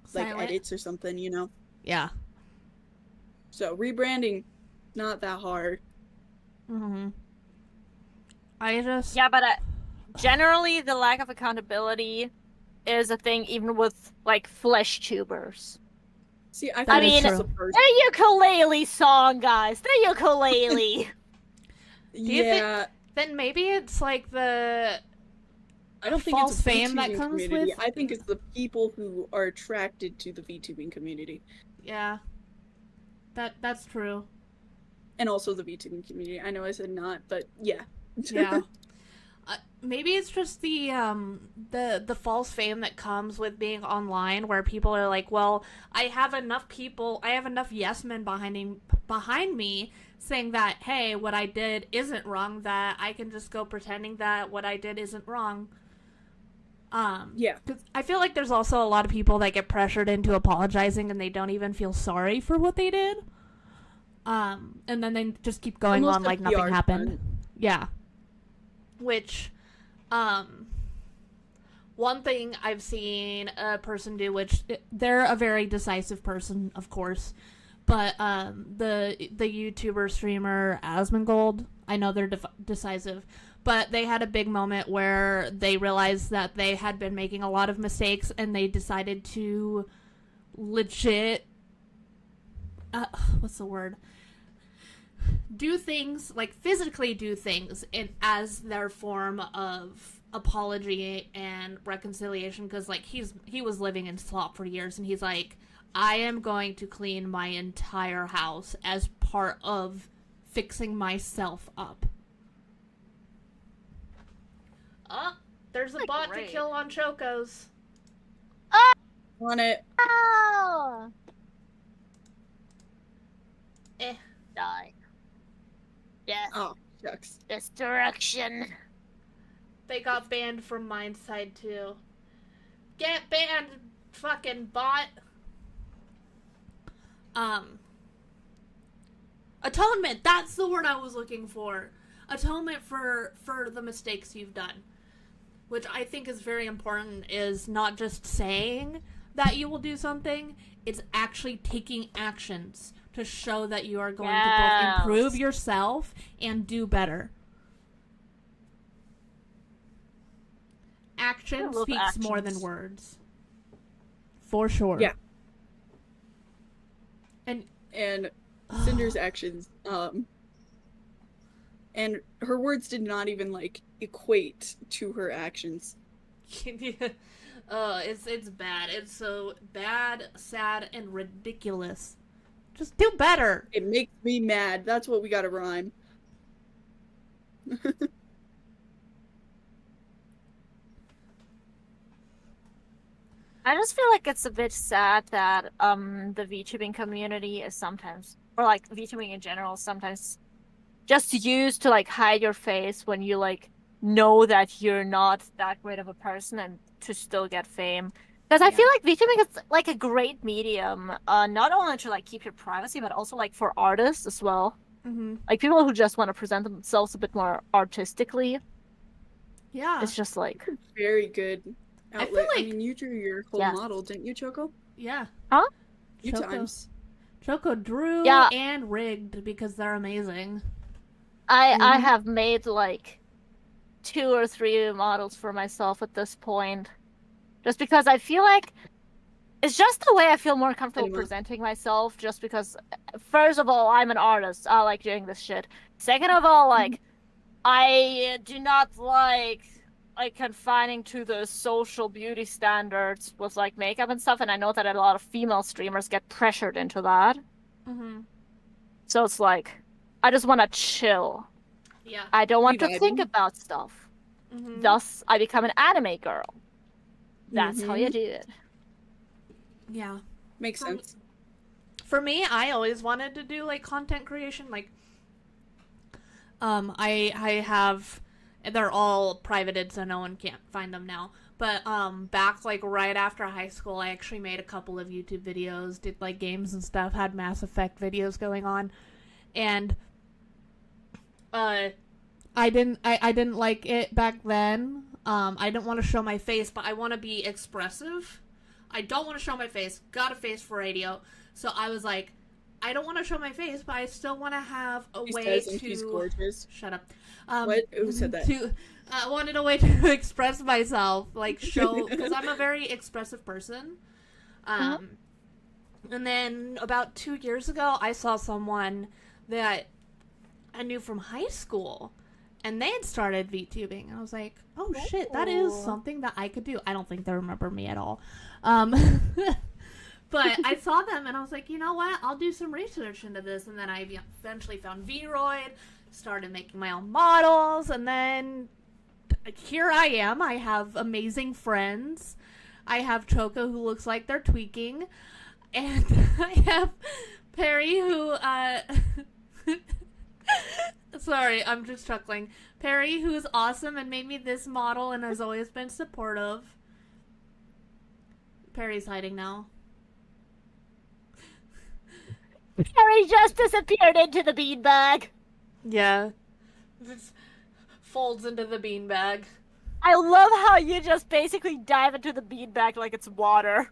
Silent. edits or something, you know? Yeah. So, rebranding, not that hard. Mm-hmm. I just... Yeah, but generally the lack of accountability is a thing even with, like, flesh tubers. See, I That think is it's just true. the person. The ukulele song, guys! The ukulele! you think- Yeah, Then maybe it's like the... I don't think false it's a fame that VTubing comes community. with- I think it's the people who are attracted to the VTubing community. Yeah. That's true. And also the VTubing community. I know I said not, but yeah. Yeah. Maybe it's just the false fame that comes with being online, where people are like, well, I have enough yes men behind me saying that, hey, what I did isn't wrong, that I can just go pretending that what I did isn't wrong. Yeah. 'Cause I feel like there's also a lot of people that get pressured into apologizing and they don't even feel sorry for what they did. And then they just keep going Almost on a like nothing PR happened. stunt. Yeah. Which, one thing I've seen a person do, which they're a very decisive person, of course, But the YouTuber streamer Asmongold, I know they're decisive, but they had a big moment where they realized that they had been making a lot of mistakes, and they decided to legit what's the word? Do things, like physically do things as their form of apology and reconciliation, because like he was living in slop for years, and he's like, I am going to clean my entire house as part of fixing myself up. Oh, there's a bot to kill on Chokos. On it. Oh! Eh. Die. Death. Oh, shucks. Destruction. They got banned from mine side too. Get banned, fucking bot. Atonement, that's the word I was looking for. Atonement for the mistakes you've done. Which I think is very important, is not just saying that you will do something, it's actually taking actions to show that you are going to both improve yourself and do better. Action speaks more than words. For sure. Yeah. And Cinder's actions, and her words did not even like equate to her actions. It's bad. It's so bad, sad, and ridiculous. Just do better. It makes me mad. That's what we gotta rhyme. I just feel like it's a bit sad that the VTubing community is sometimes, or like VTubing in general, sometimes just used to like hide your face when you like know that you're not that great of a person and to still get fame. Because I feel like VTubing is like a great medium, not only to like keep your privacy, but also like for artists as well. Mm-hmm. Like people who just want to present themselves a bit more artistically. Yeah. It's just like very good outlet. I I mean, you drew your whole model, didn't you, Choko? Yeah. Huh? Few times. Choko drew and rigged because they're amazing. I have made like 2 or 3 models for myself at this point. Just because I feel like it's just the way I feel more comfortable presenting myself, just because first of all, I'm an artist. I like doing this shit. Second of all, like I do not like confining to the social beauty standards with like makeup and stuff, and I know that a lot of female streamers get pressured into that. Mm-hmm. So it's like I just want to chill. Yeah. I don't want to think about stuff. Mm-hmm. Thus, I become an anime girl. That's how you do it. Yeah. Makes sense. For me, I always wanted to do like content creation. Like, I have, they're all privated, so no one can't find them now. But back like right after high school, I actually made a couple of YouTube videos, did like games and stuff, had Mass Effect videos going on, and I didn't like it back then. I didn't want to show my face, but I want to be expressive. I don't want to show my face. Got a face for radio. So I was like, I don't want to show my face, but I still want to have a way to... She's gorgeous. Shut up. What? Who said that? I wanted a way to express myself, like show... Because I'm a very expressive person. And then about 2 years ago, I saw someone that I knew from high school. And they had started VTubing. I was like, oh shit, that is something that I could do. I don't think they remember me at all. But I saw them and I was like, you know what? I'll do some research into this. And then I eventually found Vroid, started making my own models. And then here I am. I have amazing friends. I have Choko, who looks like they're tweaking. And I have Peri, who... Sorry, I'm just chuckling. Peri, who is awesome and made me this model and has always been supportive. Peri's hiding now. Peri just disappeared into the beanbag. Yeah. Just folds into the beanbag. I love how you just basically dive into the beanbag like it's water.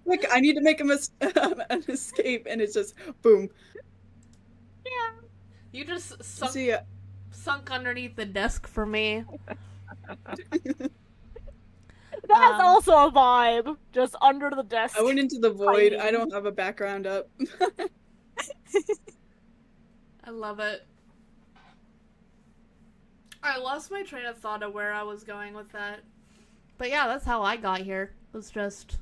Quick, I need to make an escape, and it's just boom. You just See ya. sunk underneath the desk for me. That's also a vibe. Just under the desk. I went into the void. I Hiding. don't have a background up. I love it. I lost my train of thought of where I was going with that. But yeah, that's how I got here. It was just...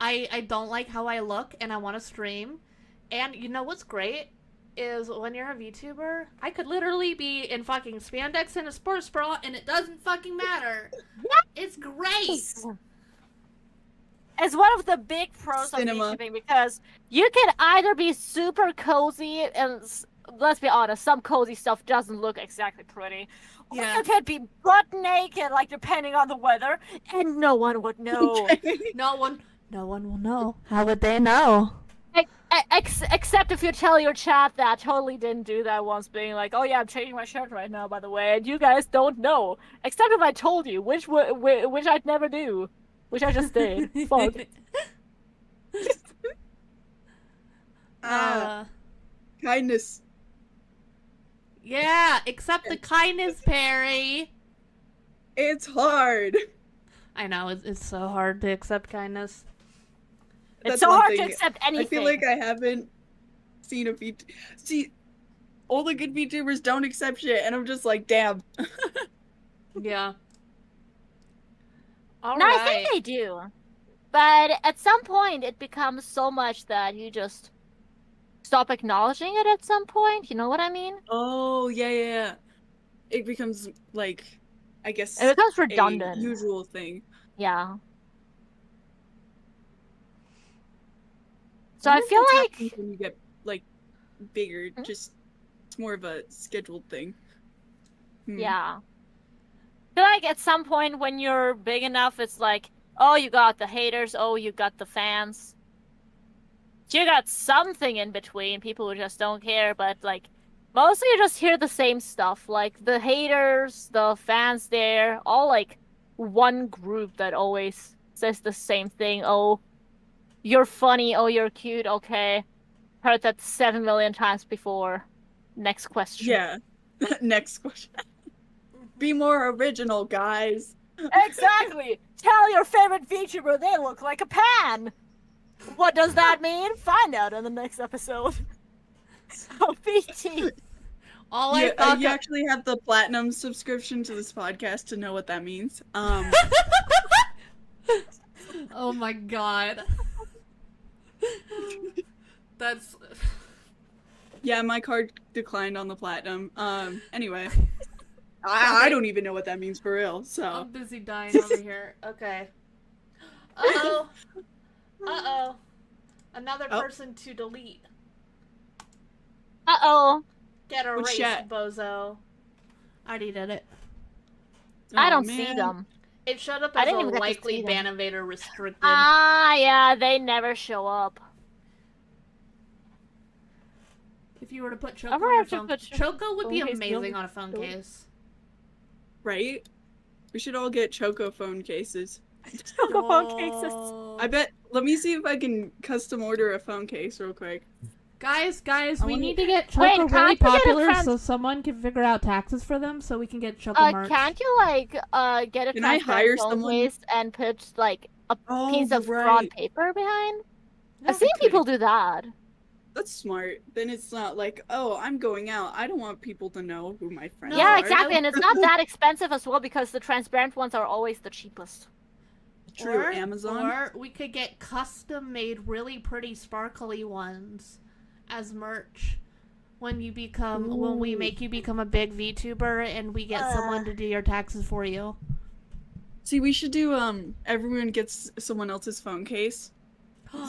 I don't like how I look, and I want to stream. And you know what's great? Is when you're a VTuber, I could literally be in fucking spandex and a sports bra, and it doesn't fucking matter. It's great! It's one of the big pros Cinema. of VTubing because you can either be super cozy and let's be honest, some cozy stuff doesn't look exactly pretty. Or Yeah. you could be butt naked, like depending on the weather, and no one would know. No one will know. How would they know? Except if you tell your chat that totally didn't do that once, being like, "Oh yeah, I'm changing my shirt right now, by the way," and you guys don't know. Except if I told you, which I'd never do, which I just did. Fuck. Kindness. Yeah, accept the kindness, Perry. It's hard. I know, it's so hard to accept kindness. It's That's so one hard to thing. accept anything. I feel like I haven't seen a VT. See, all the good VTubers don't accept shit, and I'm just like, damn. Yeah. No, I think they do. But at some point, it becomes so much that you just stop acknowledging it at some point. You know what I mean? Oh, yeah. It becomes, like, I guess, It becomes a redundant. usual thing. Yeah. So I wonder if feel that's like... happens when you get, like, bigger, just, it's more of a scheduled thing. Yeah. I feel like at some point when you're big enough, it's like, oh, you got the haters, oh, you got the fans. You got something in between, people who just don't care, but, like, mostly you just hear the same stuff. Like, the haters, the fans there, all, like, one group that always says the same thing. Oh, you're funny, oh, you're cute, okay. Heard that 7 million times before. Next question. Yeah. Next question. Be more original, guys. Exactly! Tell your favorite VTuber they look like a pan! What does that mean? Find out in the next episode. So, VT. All I thought you actually have the platinum subscription to this podcast to know what that means. Oh my god. That's... Yeah, my card declined on the platinum. Anyway. I don't even know what that means for real, so. I'm busy dying over here. Okay. Uh-oh. Uh-oh. Another person to delete. Uh-oh. Get Which erased, chat? bozo. I already did it. I Oh, don't see man. them. It showed up I as didn't a even get to likely see them. ban evader restricted. Ah, yeah, they never show up. If you were to put Choco I'm on gonna your have to phone, put Choco would be phone case amazing on. on a phone case. Right? We should all get Choco phone cases. Phone cases. I bet. Let me see if I can custom order a phone case real quick. Guys, I we wanna- need to get Wait, Choco can't really we get a popular trans- so someone can figure out taxes for them so we can get Choco merch. Can't you, like, get a Can I transparent hire phone someone? case and put, like, a Oh, piece of right. brown paper behind? Yeah, I've seen I could. people do that. That's smart. Then it's not like, oh, I'm going out. I don't want people to know who my friends Yeah, are. exactly, and it's not that expensive as well because the transparent ones are always the cheapest. True, Or- Amazon. Or we could get custom made, really pretty, sparkly ones as merch when you become when we Ooh. make you become a big VTuber and we get someone to do your taxes for you. See, we should do everyone gets someone else's phone case.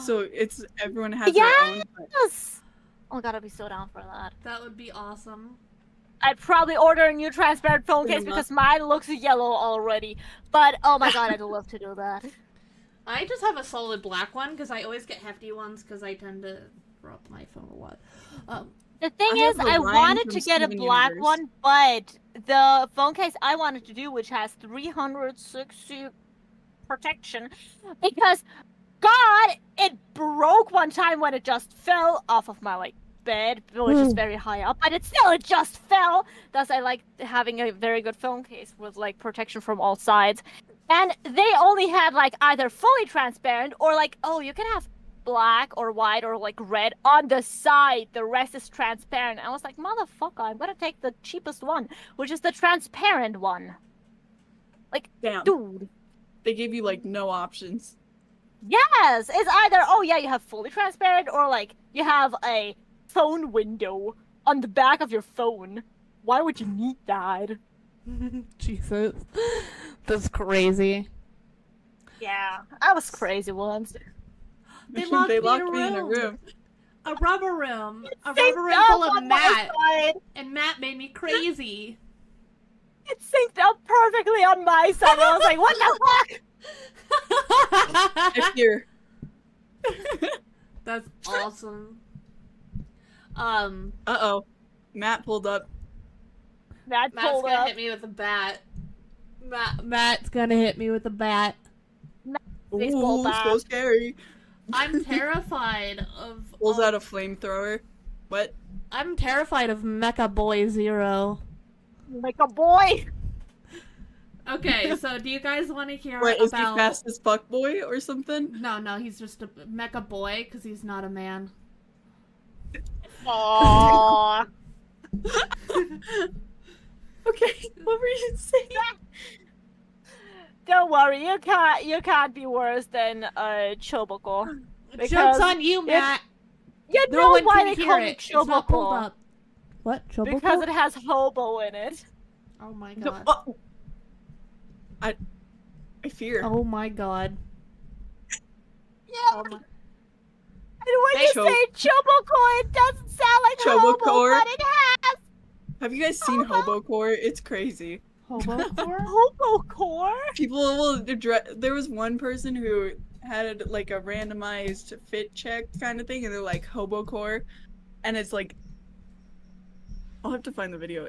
So it's everyone has their own. But Yes! Oh god, I'd be so down for that. That would be awesome. I'd probably order a new transparent phone case Cinema. because mine looks yellow already. But, oh my god, I'd love to do that. I just have a solid black one because I always get hefty ones because I tend to drop my phone a lot. The thing I have is, the I line wanted from to get a Steven black Universe. one, but the phone case I wanted to do, which has 360 protection because God, it broke one time when it just fell off of my like bed, which is very high up, but it just fell. Thus, I like having a very good phone case with like protection from all sides. And they only had like either fully transparent or like, oh, you can have black or white or like red on the side. The rest is transparent. I was like, motherfucker, I'm gonna take the cheapest one, which is the transparent one. Like, Damn. dude. They gave you like no options. Yes, it's either, oh yeah, you have fully transparent or like you have a phone window on the back of your phone. Why would you need that? Jesus. That's crazy. Yeah, I was crazy once. They locked me in a room. A rubber room. A Synced rubber room up full of on my Matt. side. And Matt made me crazy. It synced up perfectly on my side. I was like, what the fuck? I fear. That's awesome. Uh-oh. Matt pulled up. Matt's gonna hit me with a bat. Matt's gonna hit me with a bat. Baseball Ooh, bat. so scary. I'm terrified of. Pulls out a flamethrower. What? I'm terrified of Mecha Boy Zero. Like a boy. Okay, so do you guys want to hear What, about? is he fast as fuck boy or something? No, he's just a Mecha Boy because he's not a man. Aww. Okay, what were you saying? Don't worry, you can't be worse than Choboko. Joke's on you, Matt. You No know one why can they hear call it. it It's not pulled Choboko? up. What? Choboko? Because it has hobo in it. Oh my god. Oh. I fear. Oh my god. Yeah. Oh my. And when you Cho- say Choboko, it doesn't sound like hobo, Chobocore? but it has Have you guys seen Hobocore? It's crazy. Hobocore? Hobocore. People will there was one person who had like a randomized fit check kind of thing, and they're like Hobocore, and it's like I'll have to find the video.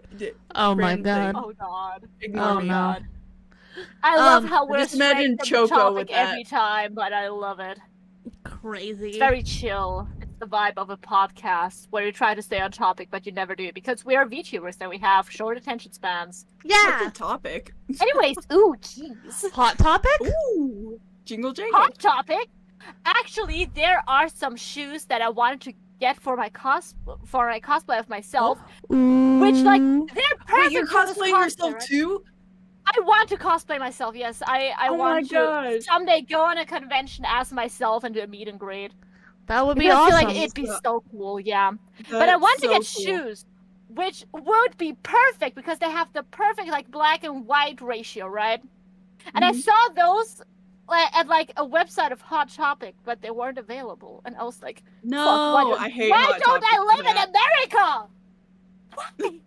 Oh my Random god. Oh god. Ignore Oh me. no. I love how we're just imagine straight from the Choko with topic every time, but I love it. Crazy. It's very chill. It's the vibe of a podcast where you try to stay on topic, but you never do it because we are VTubers and we have short attention spans. Yeah. What's the topic? Anyways, ooh, jeez. Hot topic? Ooh, jingle jangle. Hot topic. Actually, there are some shoes that I wanted to get for my cosplay of myself, which like they're perfect. Wait, you're for this cosplaying cosplay, yourself right? too? I want to cosplay myself. Yes, I Oh my want to gosh. someday go on a convention as myself and do a meet and greet. That would be Because I awesome. feel like it'd be so cool. Yeah. But I That's want to so get cool. shoes, which would be perfect because they have the perfect like black and white ratio, right? And I Mhm. saw those at like a website of Hot Topic, but they weren't available. And I was like, No, fuck, I hate why Hot don't Topic I for live in that. America? Why?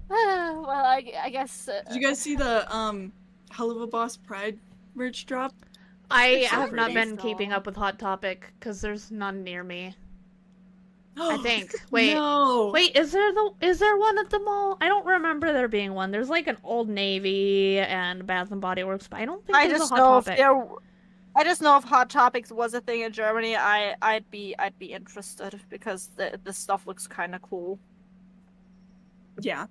Well, I guess. Did you guys see the Hell of a Boss Pride merch drop? I It's so have not pretty. been keeping up with Hot Topic because there's none near me. I think. Wait. No. Wait, is there one at the mall? I don't remember there being one. There's like an Old Navy and Bath and Body Works, but I don't think there's a Hot Topic. I just know if Hot Topics was a thing in Germany, I'd be interested because the stuff looks kind of cool. Yeah.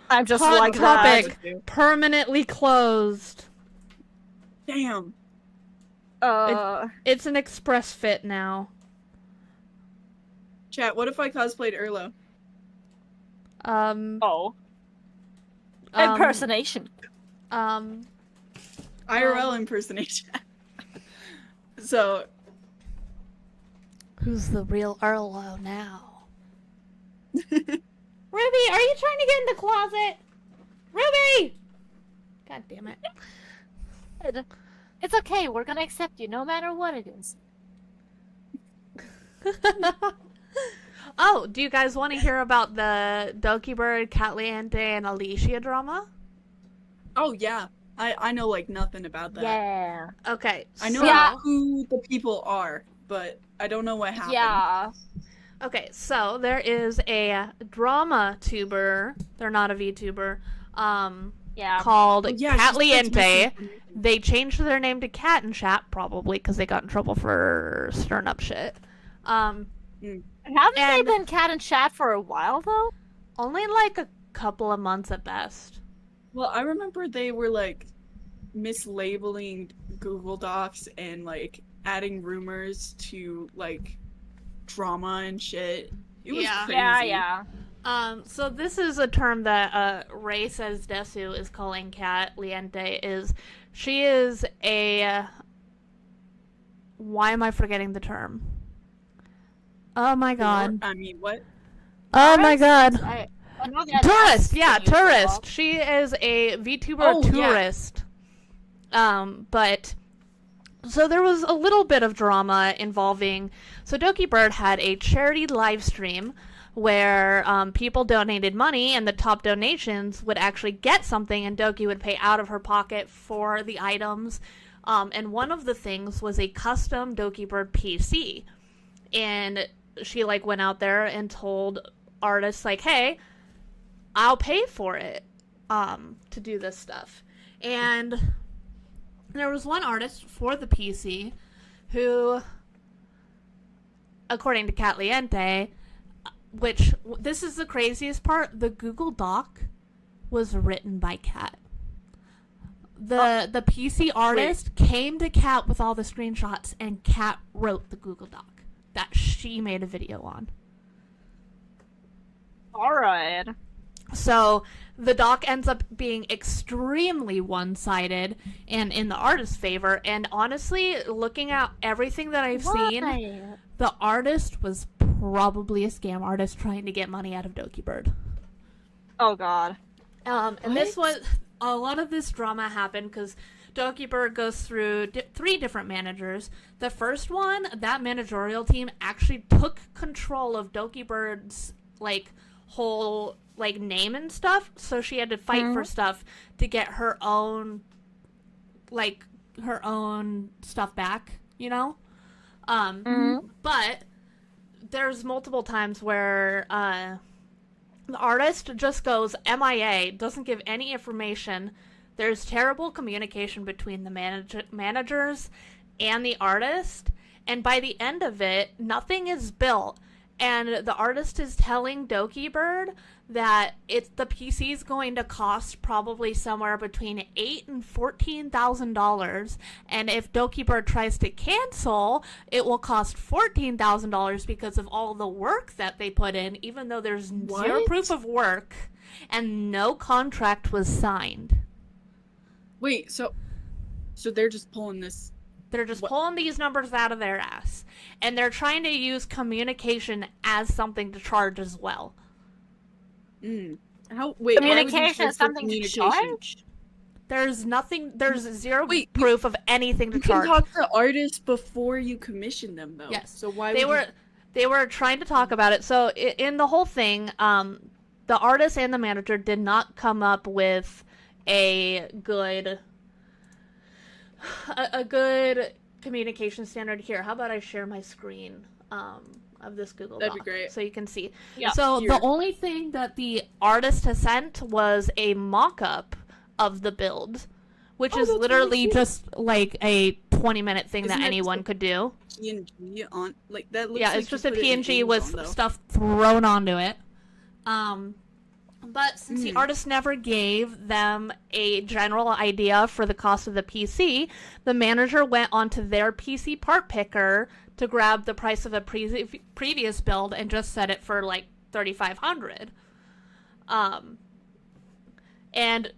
I'm just Hot like Topic that. permanently closed. Damn. that. It's an express fit now. Chat, what if I cosplayed Erlo? Oh. Impersonation. IRL impersonation. So, Who's the real Arlo now? Ruby, are you trying to get in the closet? Ruby! God damn it. It's okay. We're gonna accept you no matter what it is. Oh, do you guys want to hear about the Doki Bird, Catliante, and Alicia drama? oh yeah. I know like nothing about that. Yeah. Okay. I know Yeah. who the people are, but I don't know what happened. Yeah. Okay, so there is a drama tuber. They're not a VTuber. Yeah. called Oh, yeah, Cat she spreads Liente. misinformation. They changed their name to Cat and Chat, probably because they got in trouble for stirring up shit. Haven't And- they been cat and chat for a while though? Only like a couple of months at best. Well, I remember they were like mislabeling Google Docs and like adding rumors to like drama and shit. It was Yeah. crazy. Yeah. So this is a term that Ray says Desu is calling Cat Liente is she is a why am I forgetting the term? Oh my god. I mean, what? Oh my god. I know that Tourist, that's yeah, the usual. tourist. She is a VTuber Oh, yeah. tourist. But so there was a little bit of drama involving. So Doki Bird had a charity live stream where people donated money, and the top donations would actually get something, and Doki would pay out of her pocket for the items. And one of the things was a custom Doki Bird PC, and she like went out there and told artists like, "Hey, I'll pay for it to do this stuff." And there was one artist for the PC who, according to Cat Liente, which this is the craziest part, the Google Doc was written by Cat. The PC artist came to Cat with all the screenshots, and Cat wrote the Google Doc that she made a video on. Alright. So the doc ends up being extremely one-sided and in the artist's favor. And honestly, looking at everything that I've seen, the artist was probably a scam artist trying to get money out of Doki Bird. Oh god. And this was a lot of this drama happened because Doki Bird goes through 3 different managers. The first one, that managerial team actually took control of Doki Bird's like whole like name and stuff, so she had to fight for stuff to get her own stuff back, you know. But there's multiple times where the artist just goes MIA, doesn't give any information. There's terrible communication between the managers and the artist, and by the end of it, nothing is built. And the artist is telling Doki Bird that the PC is going to cost probably somewhere between $8,000 and $14,000, and if Doki Bird tries to cancel, it will cost $14,000 because of all the work that they put in, even though there's zero proof of work and no contract was signed. Wait, so they're just pulling this. They're just pulling these numbers out of their ass. And they're trying to use communication as something to charge as well. Wait, Communication is something to charge? There's zero proof of anything to charge. You can talk to artists before you commission them, though. Yes. So why they were trying to talk about it. So in the whole thing, the artist and the manager did not come up with a good communication standard. Here, how about I share my screen of this Google Doc? That'd be great. So you can see. Yeah. So Here. the only thing that the artist has sent was a mock-up of the build, which is that's literally really cool. just like a 20-minute thing Isn't that that anyone just could do. PNG on like that? Looks Yeah, like it's you just a put it in PNG with Amazon, though. stuff thrown onto it. But since the artist never gave them a general idea for the cost of the PC, the manager went onto their PC part picker to grab the price of a previous build and just set it for like $3,500. And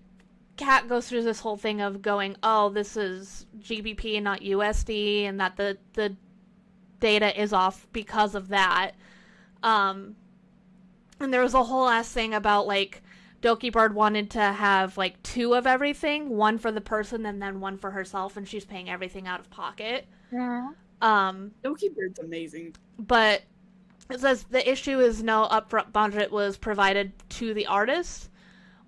Kat goes through this whole thing of going, oh, this is GBP and not USD, and that the data is off because of that. And there was a whole ass thing about, like, Doki Bird wanted to have, like, 2 of everything. One for the person and then one for herself, and she's paying everything out of pocket. Doki Bird's amazing. But it says the issue is no upfront budget was provided to the artist.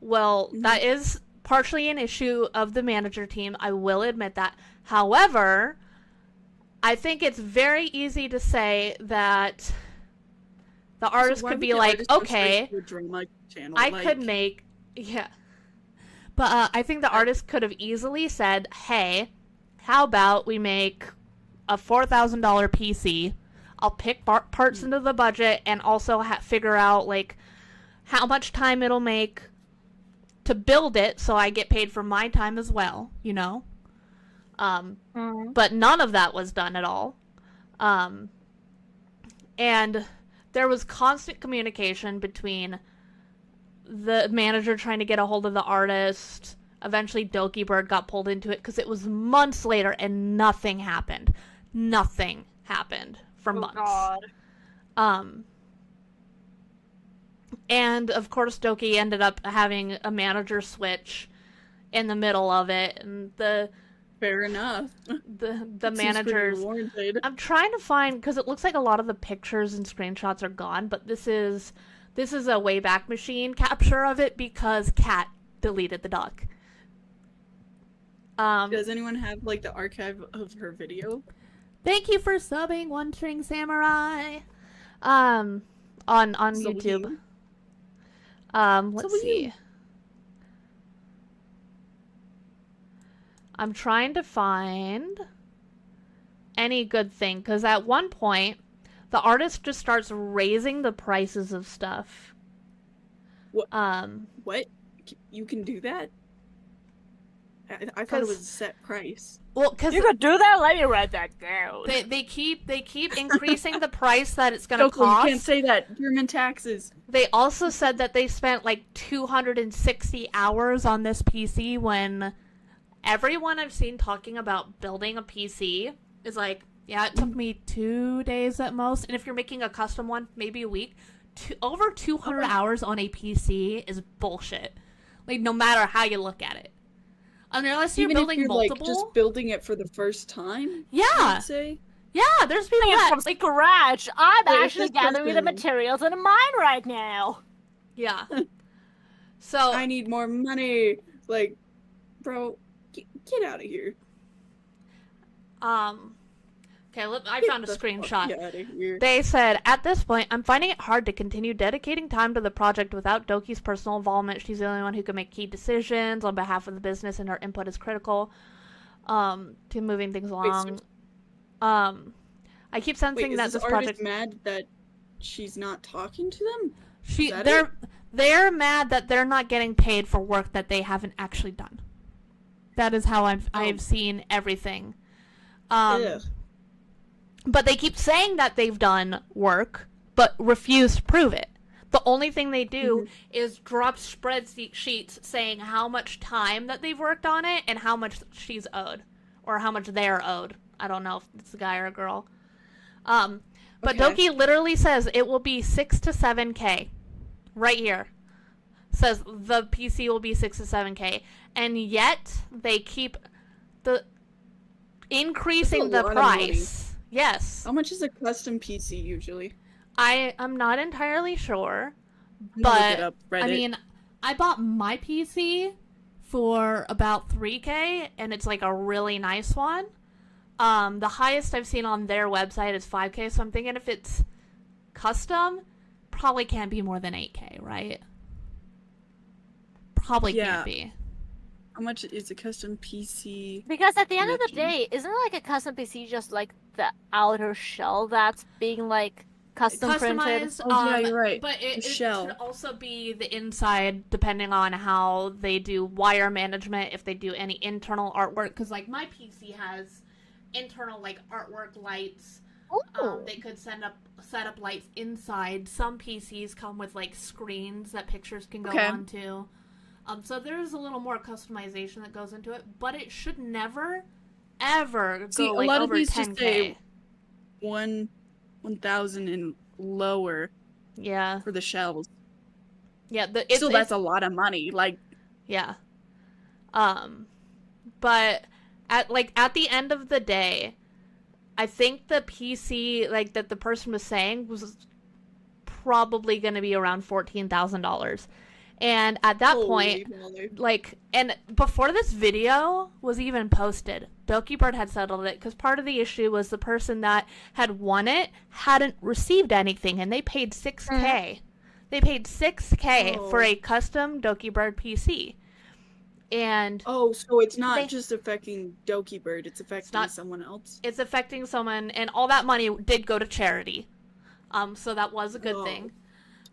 Well, that is partially an issue of the manager team. I will admit that. However, I think it's very easy to say that the artist So why could would be the like, artist go straight okay, to a drama channel? I could make, yeah. But I think the artist could have easily said, hey, how about we make a $4,000 PC? I'll pick parts into the budget and also figure out, like, how much time it'll make to build it so I get paid for my time as well, you know? But none of that was done at all. And there was constant communication between the manager trying to get a hold of the artist. Eventually, Doki Bird got pulled into it because it was months later and nothing happened. Nothing happened for months. God. And of course, Doki ended up having a manager switch in the middle of it, and Fair enough. the managers. I'm trying to find, because it looks like a lot of the pictures and screenshots are gone, but this is a Wayback Machine capture of it because Kat deleted the doc. Does anyone have like the archive of her video? Thank you for subbing, One String Samurai. On YouTube. Let's see. I'm trying to find any good thing, because at one point, the artist just starts raising the prices of stuff. What? What? You can do that? I thought it was a set price. Well, because You could do that? Let me write that down. they keep increasing the price that it's gonna Coco, cost. you can't say that. German taxes. They also said that they spent like 260 hours on this PC when everyone I've seen talking about building a PC is like, yeah, it took me 2 days at most. And if you're making a custom one, maybe a week. Over 200 hours on a PC is bullshit. Like, no matter how you look at it. Unless you're Even building if you're multiple. like just building it for the first time. Yeah. I'd say. Yeah, there's people It that. from scratch. I'm Wait, actually this gathering the person- materials in a mine right now. Yeah. So. I need more money. Like, bro, get out of here. Okay, I found a screenshot. Get out of here. They said, at this point, I'm finding it hard to continue dedicating time to the project without Doki's personal involvement. She's the only one who can make key decisions on behalf of the business, and her input is critical to moving things along. I keep sensing Wait, that is this this artist project... mad that she's not talking to them? They're mad that they're not getting paid for work that they haven't actually done. That is how I've seen everything. Ugh. But they keep saying that they've done work, but refuse to prove it. The only thing they do is drop spreadsheets saying how much time that they've worked on it and how much she's owed. Or how much they're owed. I don't know if it's a guy or a girl. But Okay. Doki literally says it will be 6 to 7K. Right here. Says the PC will be 6 to 7K. And yet, they keep increasing the That's a lot of money. price. Yes. How much is a custom PC usually? I'm not entirely sure, I'm gonna look but it up, I Reddit. mean, I bought my PC for about 3K, and it's like a really nice one. The highest I've seen on their website is 5K, so I'm thinking if it's custom, probably can't be more than 8K, right? Probably Yeah. can't be. How much is a custom PC? Because at the end of the Imagine. day, isn't like a custom PC just like the outer shell that's being like custom printed? Customized, Oh, yeah, you're right. But it shell. should also be the inside, depending on how they do wire management, if they do any internal artwork. Because, like, my PC has internal, like, artwork lights. Ooh. They could set up lights inside. Some PCs come with, like, screens that pictures can go Okay. onto. So there's a little more customization that goes into it, but it should never, ever See, go, a like, lot of over these 10K. just say 1,000 and lower Yeah. for the shells. Yeah, Still, that's a lot of money. Like, yeah. But at the end of the day, I think the PC that the person was saying was probably going to be around $14,000. And at that holy point, moly. and before this video was even posted, Doki Bird had settled it because part of the issue was the person that had won it hadn't received anything, and they paid $6K. They paid $6K for a custom Doki Bird PC. And Oh, so it's not They- just affecting Doki Bird, it's affecting not- someone else. it's affecting someone, and all that money did go to charity. So that was a good Whoa. thing.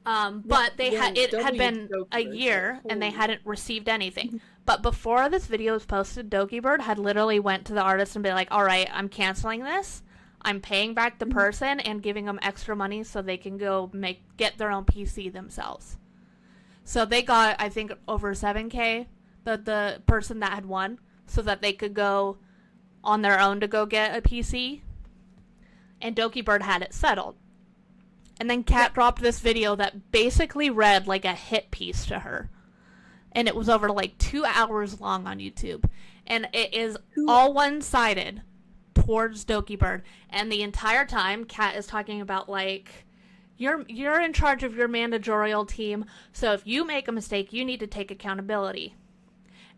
But it had been Doki a Bird, year and they holy- hadn't received anything. But before this video was posted, Doki Bird had literally went to the artist and been like, all right, I'm canceling this. I'm paying back the person and giving them extra money so they can go get their own PC themselves. So they got, I think, over 7K, the person that had won, so that they could go on their own to go get a PC. And Doki Bird had it settled. And then Kat dropped this video that basically read like a hit piece to her. And it was over like 2 hours long on YouTube. And it is all one-sided towards Doki Bird. And the entire time, Kat is talking about like, you're in charge of your managerial team, so if you make a mistake, you need to take accountability.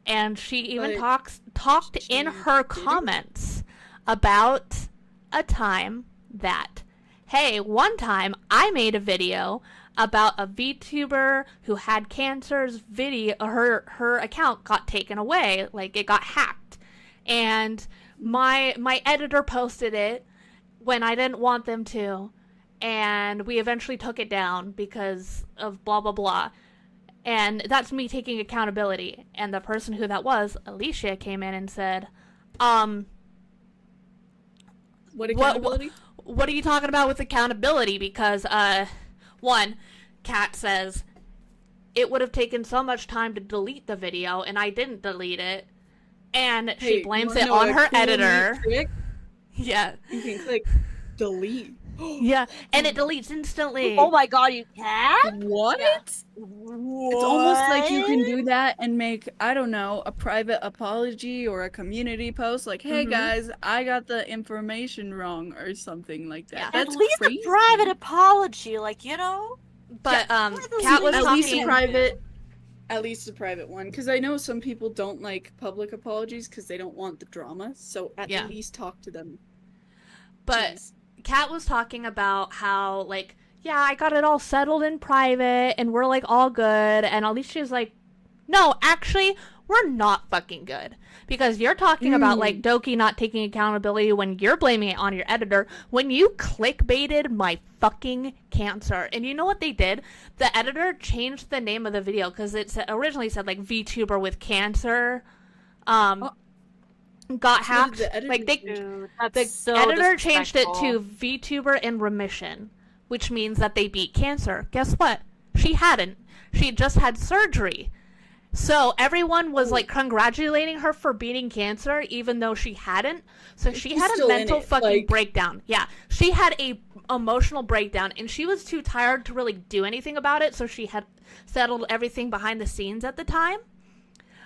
And she even talked in her comments about a time that, hey, one time I made a video about a VTuber who had cancer's video. Her account got taken away, like it got hacked, and my editor posted it when I didn't want them to, and we eventually took it down because of blah blah blah. And that's me taking accountability. And the person who that was, Alicia, came in and said, What accountability? What are you talking about with accountability? Because, one, Kat says, it would have taken so much time to delete the video, and I didn't delete it. And she blames it on her editor. Yeah. You can click delete. Yeah, and it deletes instantly. Oh my god, you can? What? Yeah. It's almost like you can do that and make, I don't know, a private apology or a community post like, hey guys, I got the information wrong or something like that. Yeah. That's At least crazy. a private apology, like, you know? But, Kat was At talking... least a private, at least a private one, because I know some people don't like public apologies because they don't want the drama, so at least talk to them. But Jeez. Kat was talking about how, like, yeah, I got it all settled in private, and we're, like, all good, and Alicia's like, no, actually, we're not fucking good. Because you're talking about, like, Doki not taking accountability when you're blaming it on your editor, when you clickbaited my fucking cancer. And you know what they did? The editor changed the name of the video, because it originally said, like, VTuber with cancer, got hacked. Like, Dude, that's the so editor changed it disrespectful. to VTuber in remission, which means that they beat cancer. Guess what? She hadn't. She just had surgery. So everyone was like congratulating her for beating cancer, even though she hadn't. So she had a mental fucking breakdown. Yeah, she had a emotional breakdown, and she was too tired to really do anything about it. So she had settled everything behind the scenes at the time.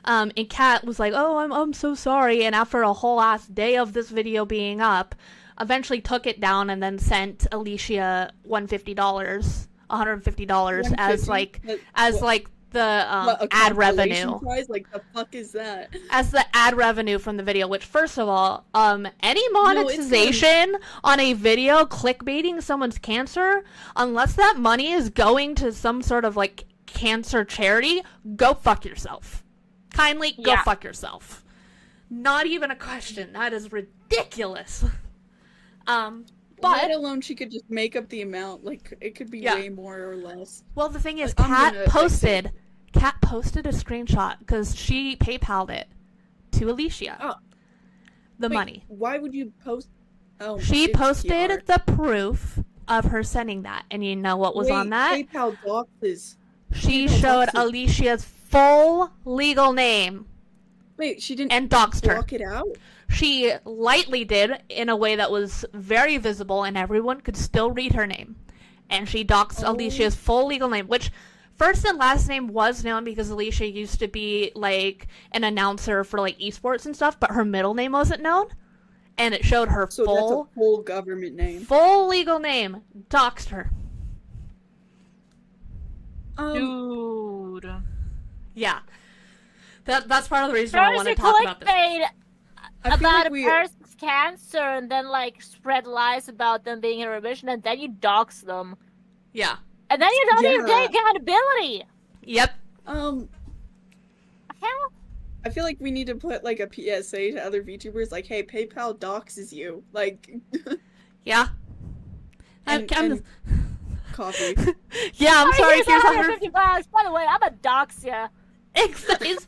And Kat was like, "Oh, I'm so sorry." And after a whole ass day of this video being up, eventually took it down and then sent Alicia $150 as like the ad revenue. Prize? Like, the fuck is that? As the ad revenue from the video, which, first of all, any monetization on a video clickbaiting someone's cancer, unless that money is going to some sort of like cancer charity, go fuck yourself. Kindly go fuck yourself. Not even a question. That is ridiculous. But let alone she could just make up the amount. Like, it could be way more or less. Well, the thing is, I'm Kat gonna posted a screenshot because she PayPal'd it to Alicia. Money. Why would you post? Oh, She it's posted PR. the proof of her sending that, and you know what was on that? PayPal boxes. She PayPal showed boxes. Alicia's full legal name Wait, she didn't and doxed her. block it out? She lightly did in a way that was very visible, and everyone could still read her name. And she doxed Alicia's full legal name, which first and last name was known because Alicia used to be like an announcer for like esports and stuff, but her middle name wasn't known. And it showed her So that's a full government name. full legal name. Doxed her. Dude. Yeah. That's part of the reason I want to talk about this. Clickbait I feel about like a person's cancer and then like spread lies about them being in remission and then you dox them. Yeah. And then you don't even take accountability. Yep. Hell? I feel like we need to put like a PSA to other VTubers, like, hey, PayPal doxes you, like, Yeah. and coffee. Yeah, I'm sorry. Here's Here's $150. By the way, I'm a dox ya. It's crazy.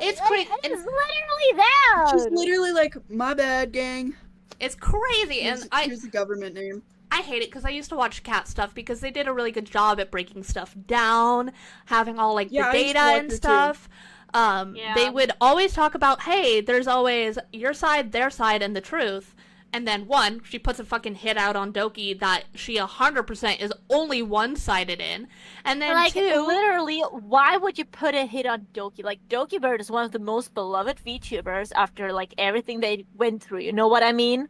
It's literally that. She's literally like, my bad, gang. It's crazy, and Here's the government name. I hate it because I used to watch cat stuff because they did a really good job at breaking stuff down, having all like the I used to data watch and it, too. stuff. Yeah. They would always talk about, hey, there's always your side, their side, and the truth. And then one, she puts a fucking hit out on Doki that she 100% is only one-sided in. And then Like, two, literally, why would you put a hit on Doki? Like, Doki Bird is one of the most beloved VTubers after, like, everything they went through. You know what I mean?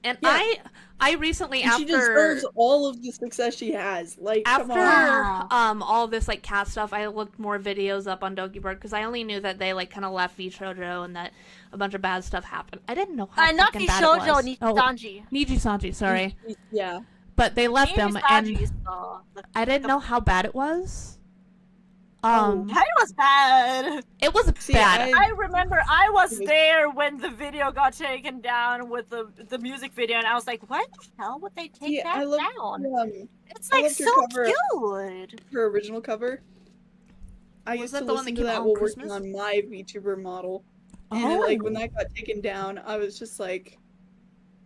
and Yeah. I recently, And she deserves all of the success she has. Like, come on. after all this like cat stuff, I looked more videos up on Doki Bird because I only knew that they like kind of left VShojo and that a bunch of bad stuff happened. I didn't know how Not fucking bad it was. Shoujo, Nichisanji. Niji Sanji, sorry. Yeah. But they left them, and Nichisanji is the I didn't know how bad it was. That was bad. It was See, bad. I remember I was there when the video got taken down with the music video, and I was like, "Why the hell would they take Yeah, that I love, down? It's I like loved so your cover. cute." her original cover. I Was used that to the one listen that to came that out while on working Christmas? on my VTuber model. And like when that got taken down, I was just like,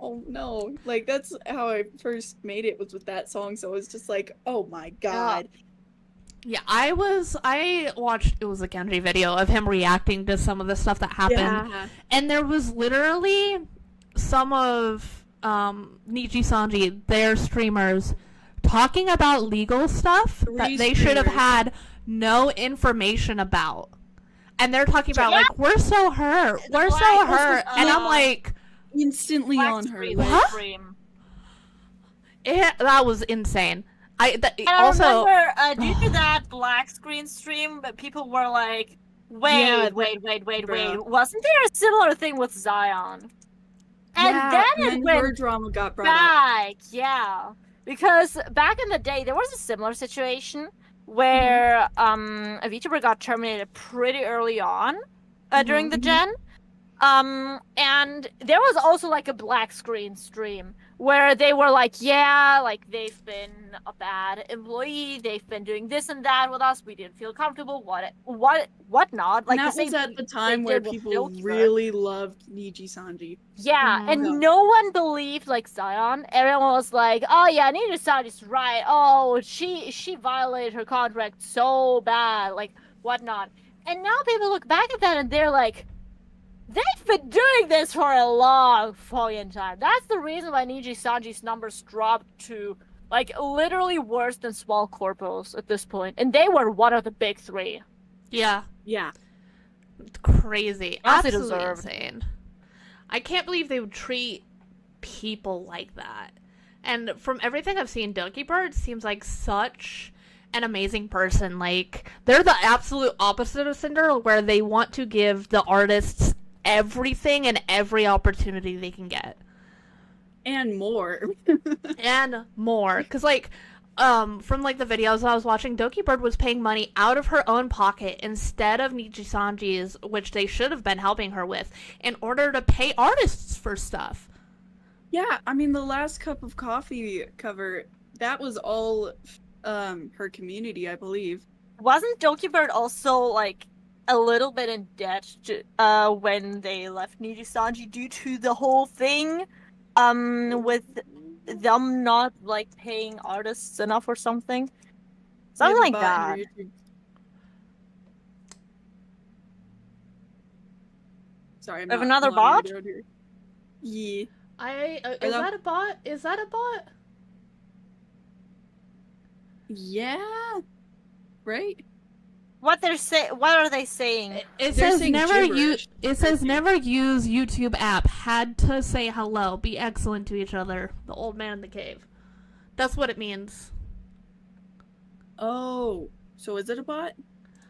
oh no. Like that's how I first made it, was with that song. So it was just like, oh my god. Yeah, I watched, it was a Genji video of him reacting to some of the stuff that happened. Yeah. And there was literally some of Niji Sanji, their streamers, talking about legal stuff that they should have streamers. had no information about. And they're talking about, like, we're so hurt. We're so Black- hurt. And I'm like, Instantly Black on her. screen, Like, Huh? stream. that was insane. And Also, I remember due to that black screen stream, but people were like, Yeah, wait, bro. wasn't there a similar thing with Zion? And yeah, then it and went her drama got brought up. back, yeah. Because back in the day, there was a similar situation where a VTuber got terminated pretty early on during the gen. And there was also like a black screen stream where they were like, yeah, like they've been a bad employee, they've been doing this and that with us, we didn't feel comfortable, what not. Like And that the was same at thing the time they where did with people Vtuber. really loved Niji Sanji. Yeah, and Yeah. no one believed like Zion. Everyone was like, "Oh yeah, Nina is right. Oh, she violated her contract so bad, like whatnot." And now people look back at that and they're like, "They've been doing this for a long fucking time." That's the reason why Niji Sanji's numbers dropped to like literally worse than small corpos at this point, and they were one of the big three. yeah, Yeah. it's crazy. Honestly Absolutely deserved. insane. I can't believe they would treat people like that. And from everything I've seen, Doki Bird seems like such an amazing person. Like, they're the absolute opposite of Cinder, where they want to give the artists everything and every opportunity they can get. And more. And more. Because, like, from, like, the videos I was watching, Doki Bird was paying money out of her own pocket instead of Niji Sanji's, which they should have been helping her with, in order to pay artists for stuff. Yeah, I mean, the last cup of coffee cover, that was all her community, I believe. Wasn't Doki Bird also like a little bit in debt to, when they left Niji Sanji due to the whole thing with them not like paying artists enough or something? Something like that. Sorry, I'm We have not another lying bot? around here. Yeah. Is that a bot? Is that a bot? Yeah. Right? What are they saying? It They're says saying never use. gibberish. It says never use YouTube app. Had to say hello. Be excellent to each other. The old man in the cave. That's what it means. Oh, so is it a bot?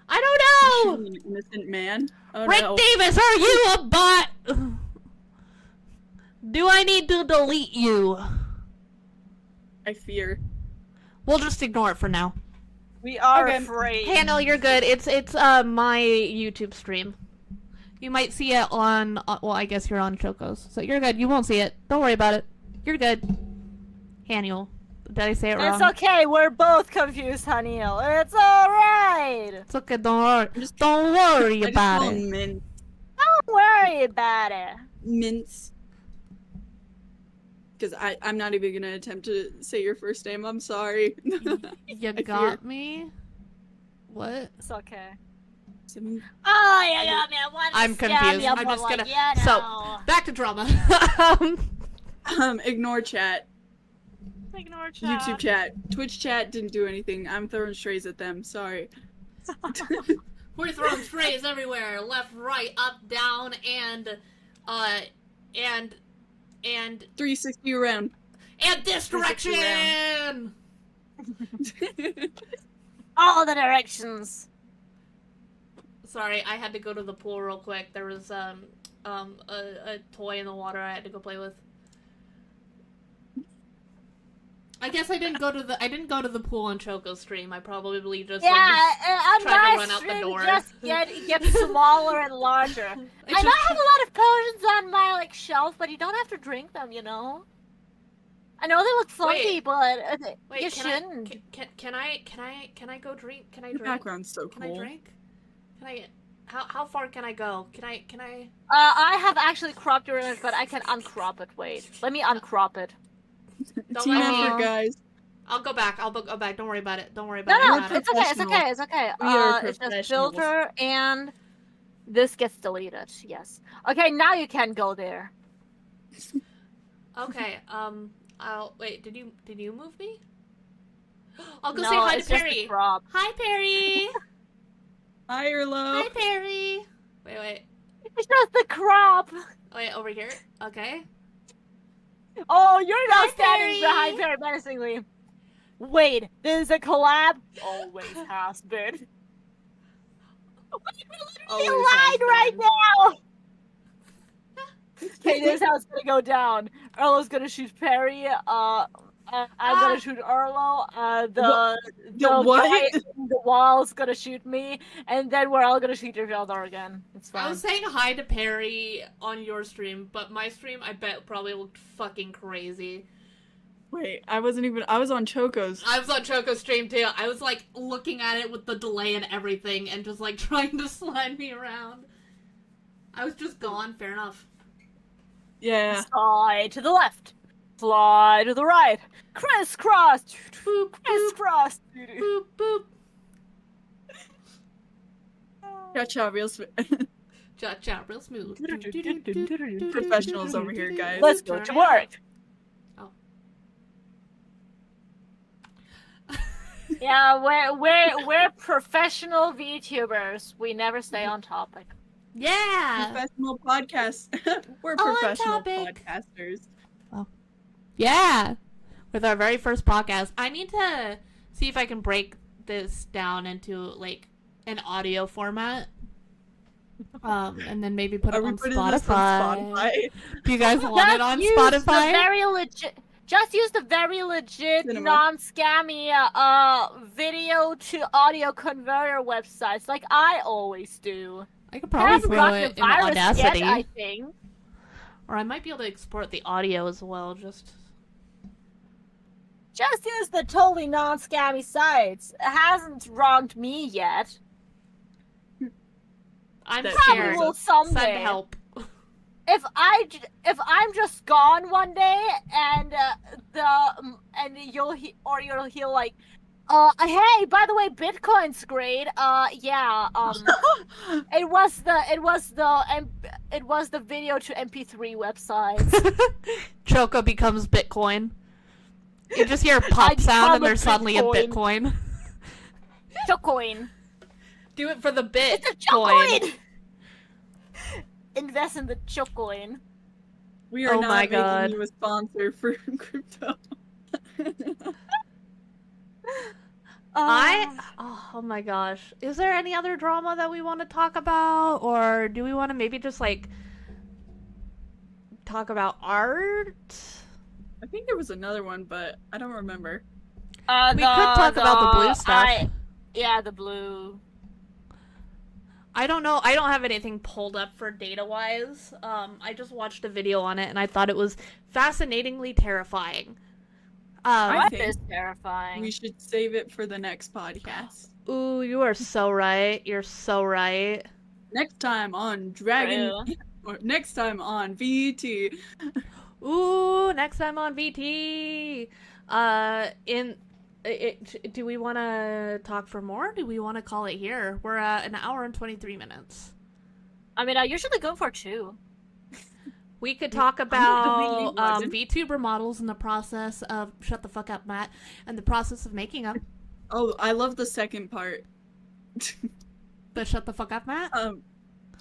I don't know. Shooting an innocent man. Oh Rick no. Davis, are you a bot? Do I need to delete you? I fear. We'll just ignore it for now. We are Okay. afraid. Hey, no, you're good. It's my YouTube stream. You might see it on, well, I guess you're on Choco's. So you're good. You won't see it. Don't worry about it. You're good. Haniel. Did I say it wrong? It's okay. We're both confused, Haniel. It's alright. It's okay. Don't worry I just about call it. him Mint. Don't worry about it. Mints. Because I'm not even gonna attempt to say your first name. I'm sorry. You I got me? What? It's okay. fear. Oh, you got me. I wanted to I'm stab confused. you, I'm but, just like, gonna. you So, know. back to drama. Ignore chat. Ignore chat. YouTube chat. Twitch chat didn't do anything. I'm throwing strays at them. Sorry. We're throwing strays everywhere, left, right, up, down, and 360 around. this 360 direction. All the directions. Sorry, I had to go to the pool real quick. There was a toy in the water I had to go play with. I guess I didn't go to the pool on Choco's stream. I probably just Yeah, like, on tried to my run out the stream door. just get smaller and larger. I might have a lot of potions on my like shelf, but you don't have to drink them, you know. I know they look funky, but Wait, you can shouldn't. Can I go drink? Can I The drink? background's so Can cool. I drink? Can I? How far can I go? Can I? I have actually cropped your image, but I can uncrop it. Wait, let me uncrop it. Don't Team let me- effort, guys. I'll go back. I'll go back. Don't worry about it. Don't worry No, about no, it. We're it's okay. It's okay. It's okay. We are It's just professionals. filter and this gets deleted. Yes. Okay, now you can go there. Okay. I'll wait. Did you move me? I'll go no, say hi it's to just a Perry. crop. Hi, Perry. Hi, Erlo. Hi, Perry. Wait. It's just the crop. Wait, over here. Okay. Oh, you're not Hi, standing Perry. behind very menacingly. Wait, this is a collab? Always has been. Always You has lied right been. now! Okay, this is how it's gonna go down. Erlo's gonna shoot Perry, I'm gonna shoot Erlo, the what? guy in the wall's gonna shoot me, and then we're all gonna shoot each other again. It's I fine. was saying hi to Perry on your stream, but my stream, I bet, probably looked fucking crazy. Wait, I was on Choco's. I was on Choco's stream too. I was like looking at it with the delay and everything and just like trying to slide me around. I was just gone, fair enough. Yeah. Slide to the left. Slide to the right. Crisscross. Boop, boop, Crisscross. boop, boop. Cha-cha, real smooth. Cha-cha, real smooth. Professionals over here, guys. Let's go to work. Oh. Yeah, we're professional VTubers. We never stay on topic. Yeah! Professional podcast. We're On professional topic. podcasters. Yeah! With our very first podcast. I need to see if I can break this down into, like, an audio format. And then maybe put Are it we on putting this on Spotify? Do you guys want it on Spotify? Just use the very legit, Cinema. non-scammy video to audio converter websites, like I always do. I could I probably haven't throw gotten it a in virus Audacity. yet, I think. Or I might be able to export the audio as well, just... Just use the totally non-scammy sites. It hasn't wronged me yet. I'm That Probably scared. will Send someday. help. If I'm just gone one day and you'll hear like, hey, by the way, Bitcoin's great. Yeah. It was the video to MP3 websites. Choko becomes Bitcoin. You just hear a pop sound and there's suddenly a Bitcoin. Chocoin. Do it for the Bitcoin. It's a Chocoin. Invest in the Chocoin. We are Oh not my making God. you a sponsor for crypto. Oh my gosh. Is there any other drama that we want to talk about? Or do we want to maybe just like talk about art? I think there was another one, but I don't remember. We could talk about the blue stuff. Yeah, the blue. I don't know. I don't have anything pulled up for data-wise. I just watched a video on it, and I thought it was fascinatingly terrifying. I What think is terrifying? we should save it for the next podcast. Ooh, you are so right. You're so right. Next time on or next time on VT. Ooh, next time on VT. Do we want to talk for more? Do we want to call it here? We're at an hour and 23 minutes. I mean, I usually go for 2. We could talk about VTuber models in the process of shut the fuck up, Matt, and the process of making them. Oh, I love the second part. The shut the fuck up, Matt.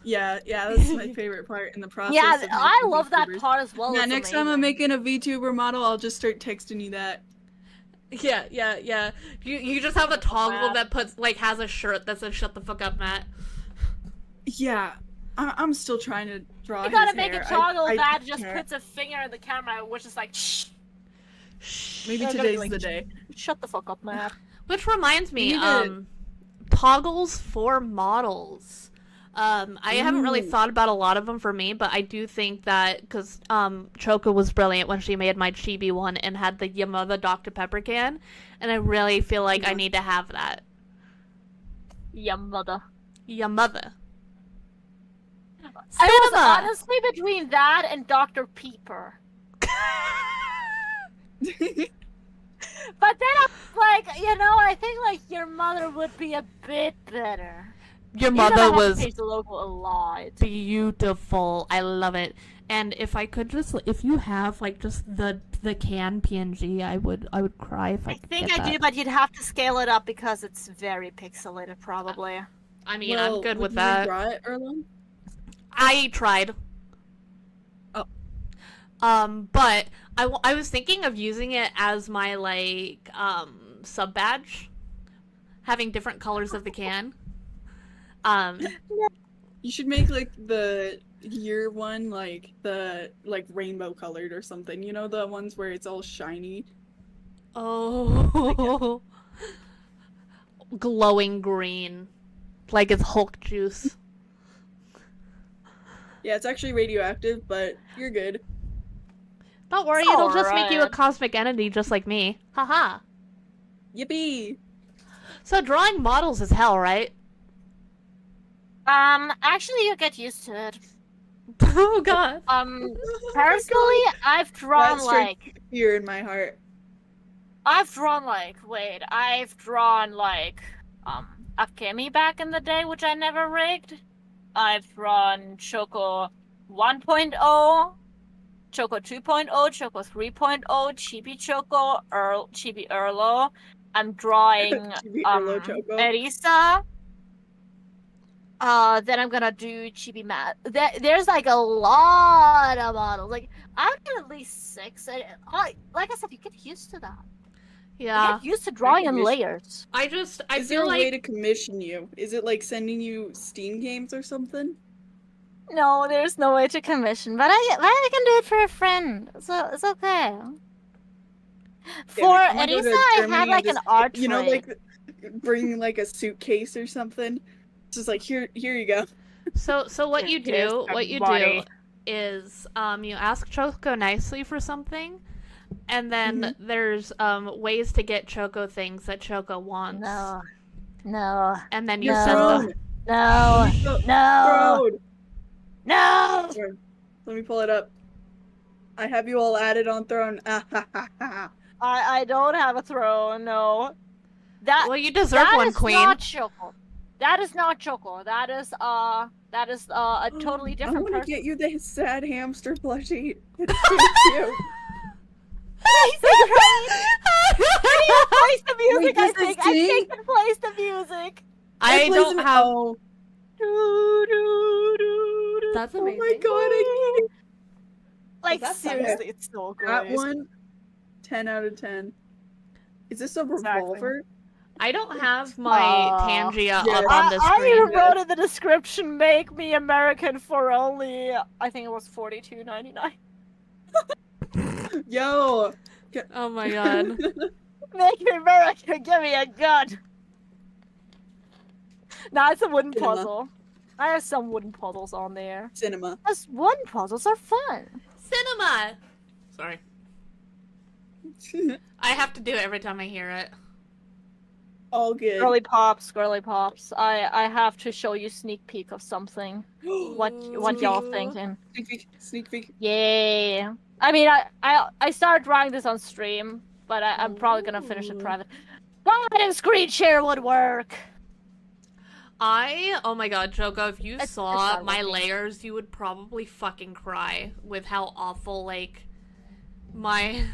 Yeah, that's my favorite part in the process. Yeah, of I making love that VTubers. part as well. Yeah, It's next time I'm making a VTuber model, I'll just start texting you that. Yeah. You just have a toggle that has a shirt that says shut the fuck up, Matt. Yeah, I'm still trying to draw. You gotta his make hair. a toggle I that just can't. puts a finger in the camera, which is like, shh. Maybe They're gonna be today's like, the day. Shut the fuck up, Matt. Which reminds me, You need to- toggles for models. I haven't really Ooh. thought about a lot of them for me, but I do think that because Choko was brilliant when she made my chibi one and had the Yamada Dr. Pepper can, and I really feel like I need to have that. Yamada. Yamada. I was Cinema! honestly between that and Dr. Peeper. But then I was like, I think like your mother would be a bit better. Your Even though I mother have to was change the logo a lot. beautiful. I love it. And if I could if you have like just the can PNG, I would cry if I I could think get I that. do, but you'd have to scale it up because it's very pixelated, probably. I mean, Well, I'm good would with you that. Draw it, Erlen? I tried. Oh. But I was thinking of using it as my sub badge, having different colors of the can. You should make like the year one, the rainbow colored or something. You know, the ones where it's all shiny. Oh, glowing green, like it's Hulk juice. Yeah, it's actually radioactive, but you're good. Don't worry, It's it'll just make you a alright. cosmic entity just like me. Haha. Yippee! So drawing models is hell, right? Actually, you get used to it. Oh god. Personally, I've drawn That like, strikes fear in my heart. Akemi back in the day, which I never rigged. I've drawn Choco 1.0, Choco 2.0, Choco 3.0, Chibi Choco, Chibi Erlo. I'm drawing Chibi Erlo Choco. Erisa. Then I'm gonna do Chibi Matt. There's like a lot of models. Like I've got at least 6. And like I said, you get used to that. You Yeah. get used to drawing in commission- layers. I Is there feel a way like to commission you? Is it like sending you Steam games or something? No, there's no way to commission, but I can do it for a friend, so it's okay. For Damn it, I'm gonna go to Erisa, I Germany had and like an just, art you know, trait. like bring like a suitcase or something. It's just like here you go. so what you Here's do the body. is you ask Choco nicely for something, and then there's ways to get Choco things that Choco wants. No, And then you You're send thrown. them. no, Thrown. no. Here, let me pull it up. I have you all added on Throne. I don't have a throne. No, Well, you deserve that one, is Queen. not Choco. That is not Choco. That is a totally I different want to person. get you the sad hamster plushie. It's too cute. Place the music. Wait, I does this think I sing? think and place the music. I It don't plays have. Oh, That's oh amazing. my god! I can't. Like That's not seriously, it's so good. That one, 10 out of 10. Is this a Exactly. revolver? I don't have my Tangia yeah. up on the I screen. wrote in the description, "Make me American" for only I think it was $42.99. Yo! Oh my god. Make me American, give me a gun. Nah, it's a wooden Cinema. puzzle. I have some wooden puzzles on there. Cinema. Because wooden puzzles are fun. Cinema! Sorry. I have to do it every time I hear it. All good. Girly pops. I have to show you sneak peek of something. What y'all thinking? Sneak peek. Yay! I mean, I started drawing this on stream, but I'm probably gonna finish it private. God, and screen share would work. Oh my god, Choko, if you It's saw not my working. layers, you would probably fucking cry with how awful, like, my...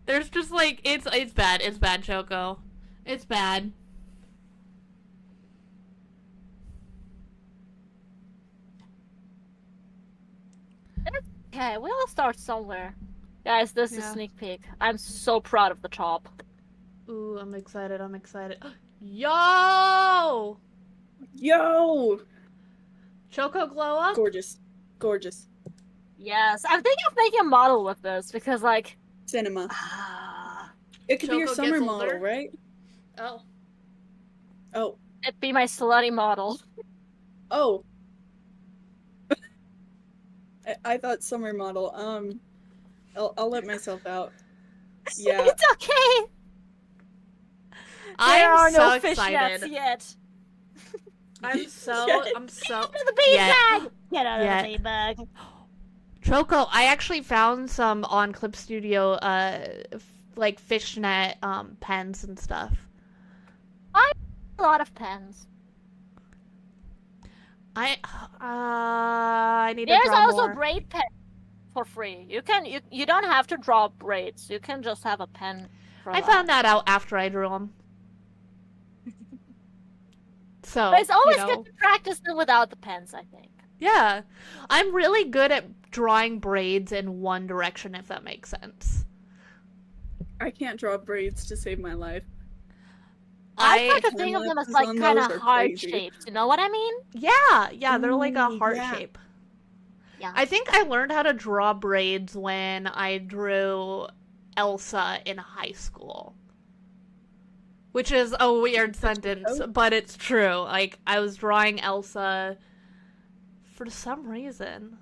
There's just, like, it's bad, Choko. It's bad. Okay, we all start somewhere. Guys, this is sneak peek. I'm so proud of the top. Ooh, I'm excited, Yo! Yo! Choko glow up? Gorgeous. Gorgeous. Yes, I'm thinking of making a model with this because, like, Cinema. It could be your Choko summer gets model, older? right? Oh. Oh. it'd be my slutty model. Oh. I thought summer model. I'll let myself out. Yeah. It's okay. There are I'm so no excited. fishnets yet. I'm so Get out of the beanbag! Get out of the beanbag. Choko, I actually found some on Clip Studio, like fishnet pens and stuff. A lot of pens. I need to There's draw also more. braid pen for free. You don't have to draw braids. You can just have a pen. I found that out after I drew them. So, But it's always you know. good to practice them without the pens, I think. Yeah. I'm really good at drawing braids in one direction, if that makes sense. I can't draw braids to save my life. I try to think of them as like on kind those of are heart crazy. shaped. You know what I mean? Yeah, they're like a Ooh, heart yeah. shape. Yeah. I think I learned how to draw braids when I drew Elsa in high school. Which is a weird sentence, but it's true. Like, I was drawing Elsa for some reason.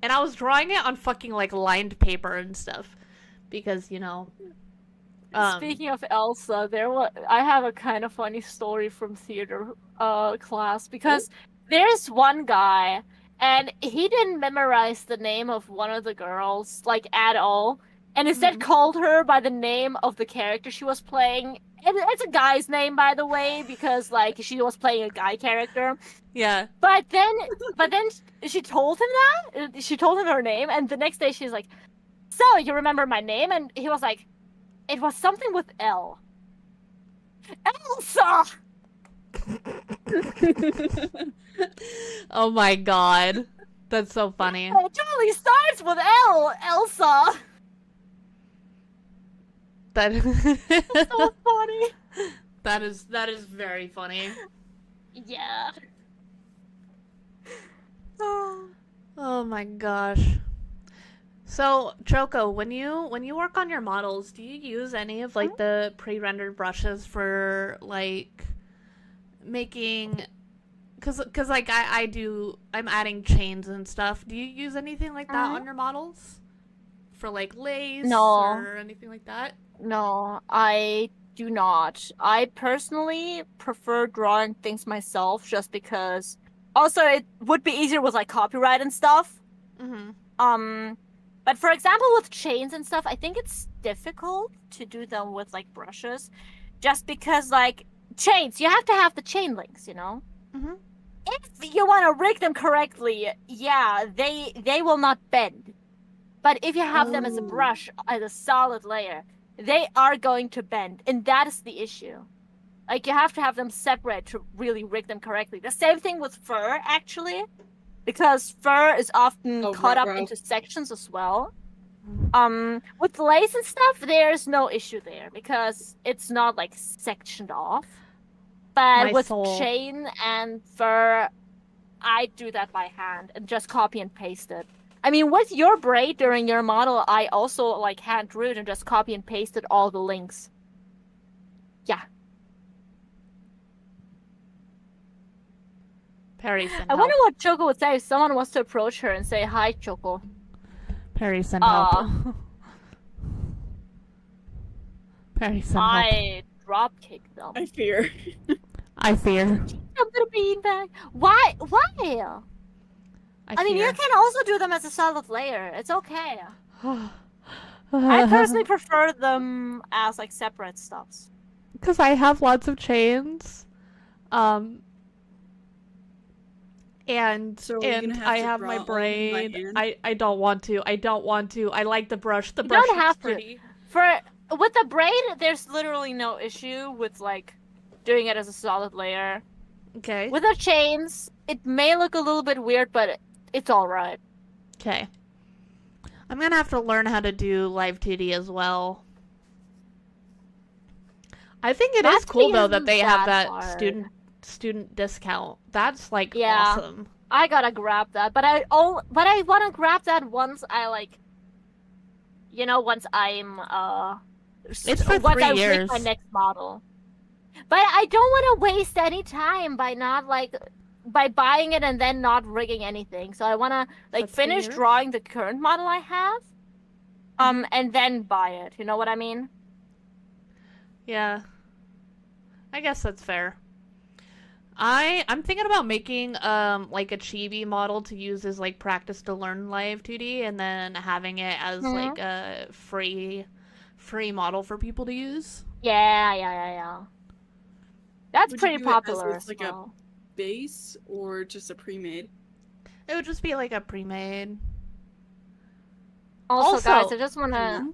And I was drawing it on fucking, like, lined paper and stuff. Because, you know... Speaking of Elsa, I have a kind of funny story from theater class because there's one guy and he didn't memorize the name of one of the girls like at all, and instead called her by the name of the character she was playing. And it's a guy's name, by the way, because like she was playing a guy character. Yeah. But then she told him that she told him her name, and the next day she's like, "So you remember my name?" And he was like, "It was something with L." Elsa! Oh my god. That's so funny. It totally starts with L, Elsa! That That's so funny. that is very funny. Yeah. Oh my gosh. So, Choko, when you work on your models, do you use any of like the pre-rendered brushes for like making cuz like I'm adding chains and stuff. Do you use anything like that on your models? For like lace No. or anything like that? No, I do not. I personally prefer drawing things myself just because also it would be easier with like copyright and stuff. Mhm. But for example, with chains and stuff, I think it's difficult to do them with like brushes, just because like chains, you have to have the chain links, you know. Mhm. If you want to rig them correctly, yeah, they will not bend. But if you have them as a brush, as a solid layer, they are going to bend, and that is the issue. Like you have to have them separate to really rig them correctly. The same thing with fur, actually. Because fur is often cut up into sections as well. With lace and stuff, there's no issue there because it's not like sectioned off. But with chain and fur, I do that by hand and just copy and paste it. I mean, with your braid during your model, I also like hand drew it and just copy and pasted all the links. Yeah. Perry send I help. wonder what Choko would say if someone was to approach her and say, "Hi, Choko." Perry send help. Perry send help. I dropkick them. I fear. I fear. A little beanbag. Why? Why? I mean, you can also do them as a solid layer. It's okay. I personally prefer them as like separate stuffs. Because I have lots of chains. And So are you gonna have I to have draw my all of them by braid. hand? I don't want to. I don't want to. I like the brush. The You brush don't is have to. pretty. With the braid, there's literally no issue with like doing it as a solid layer. Okay. With the chains, it may look a little bit weird, but it's alright. Okay. I'm gonna have to learn how to do live 2D as well. I think it is cool though that they have that student discount. That's like awesome. I gotta grab that, but I want to grab that once I like, once I'm It's for once 3 I years. make my next model. But I don't want to waste any time by buying it and then not rigging anything. So I want to like For 3 finish years? drawing the current model I have, and then buy it. You know what I mean? Yeah. I guess that's fair. I'm thinking about making like a chibi model to use as like practice to learn live 2D and then having it as like a free model for people to use. Yeah. That's Would you pretty do it as popular with, as like, well. Base or just a pre-made? It would just be like a pre-made. Also, guys, Also- I just want to...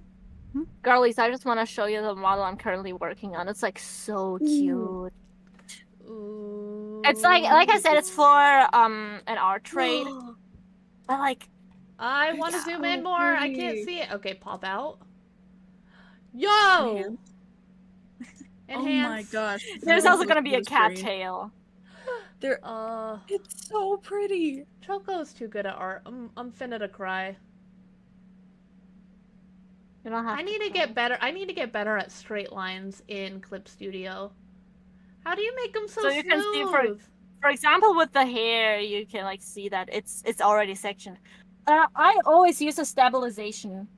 Girlies, I just want to show you the model I'm currently working on. It's like so cute. Ooh. It's like I said, it's for an art trade. But like, I want to It's zoom so in more. I can't pretty. see it. Okay, pop out. Yo! Man. Enhance. Oh my gosh. there's Those also gonna be a look cat great. tail. They're Uh, It's so pretty. Choco's too good at art. I'm finna to cry. You don't have I need to get better. I need to get better at straight lines in Clip Studio. How do you make them so So smooth? you can see For example, with the hair, you can like see that it's already sectioned. I always use a stabilization.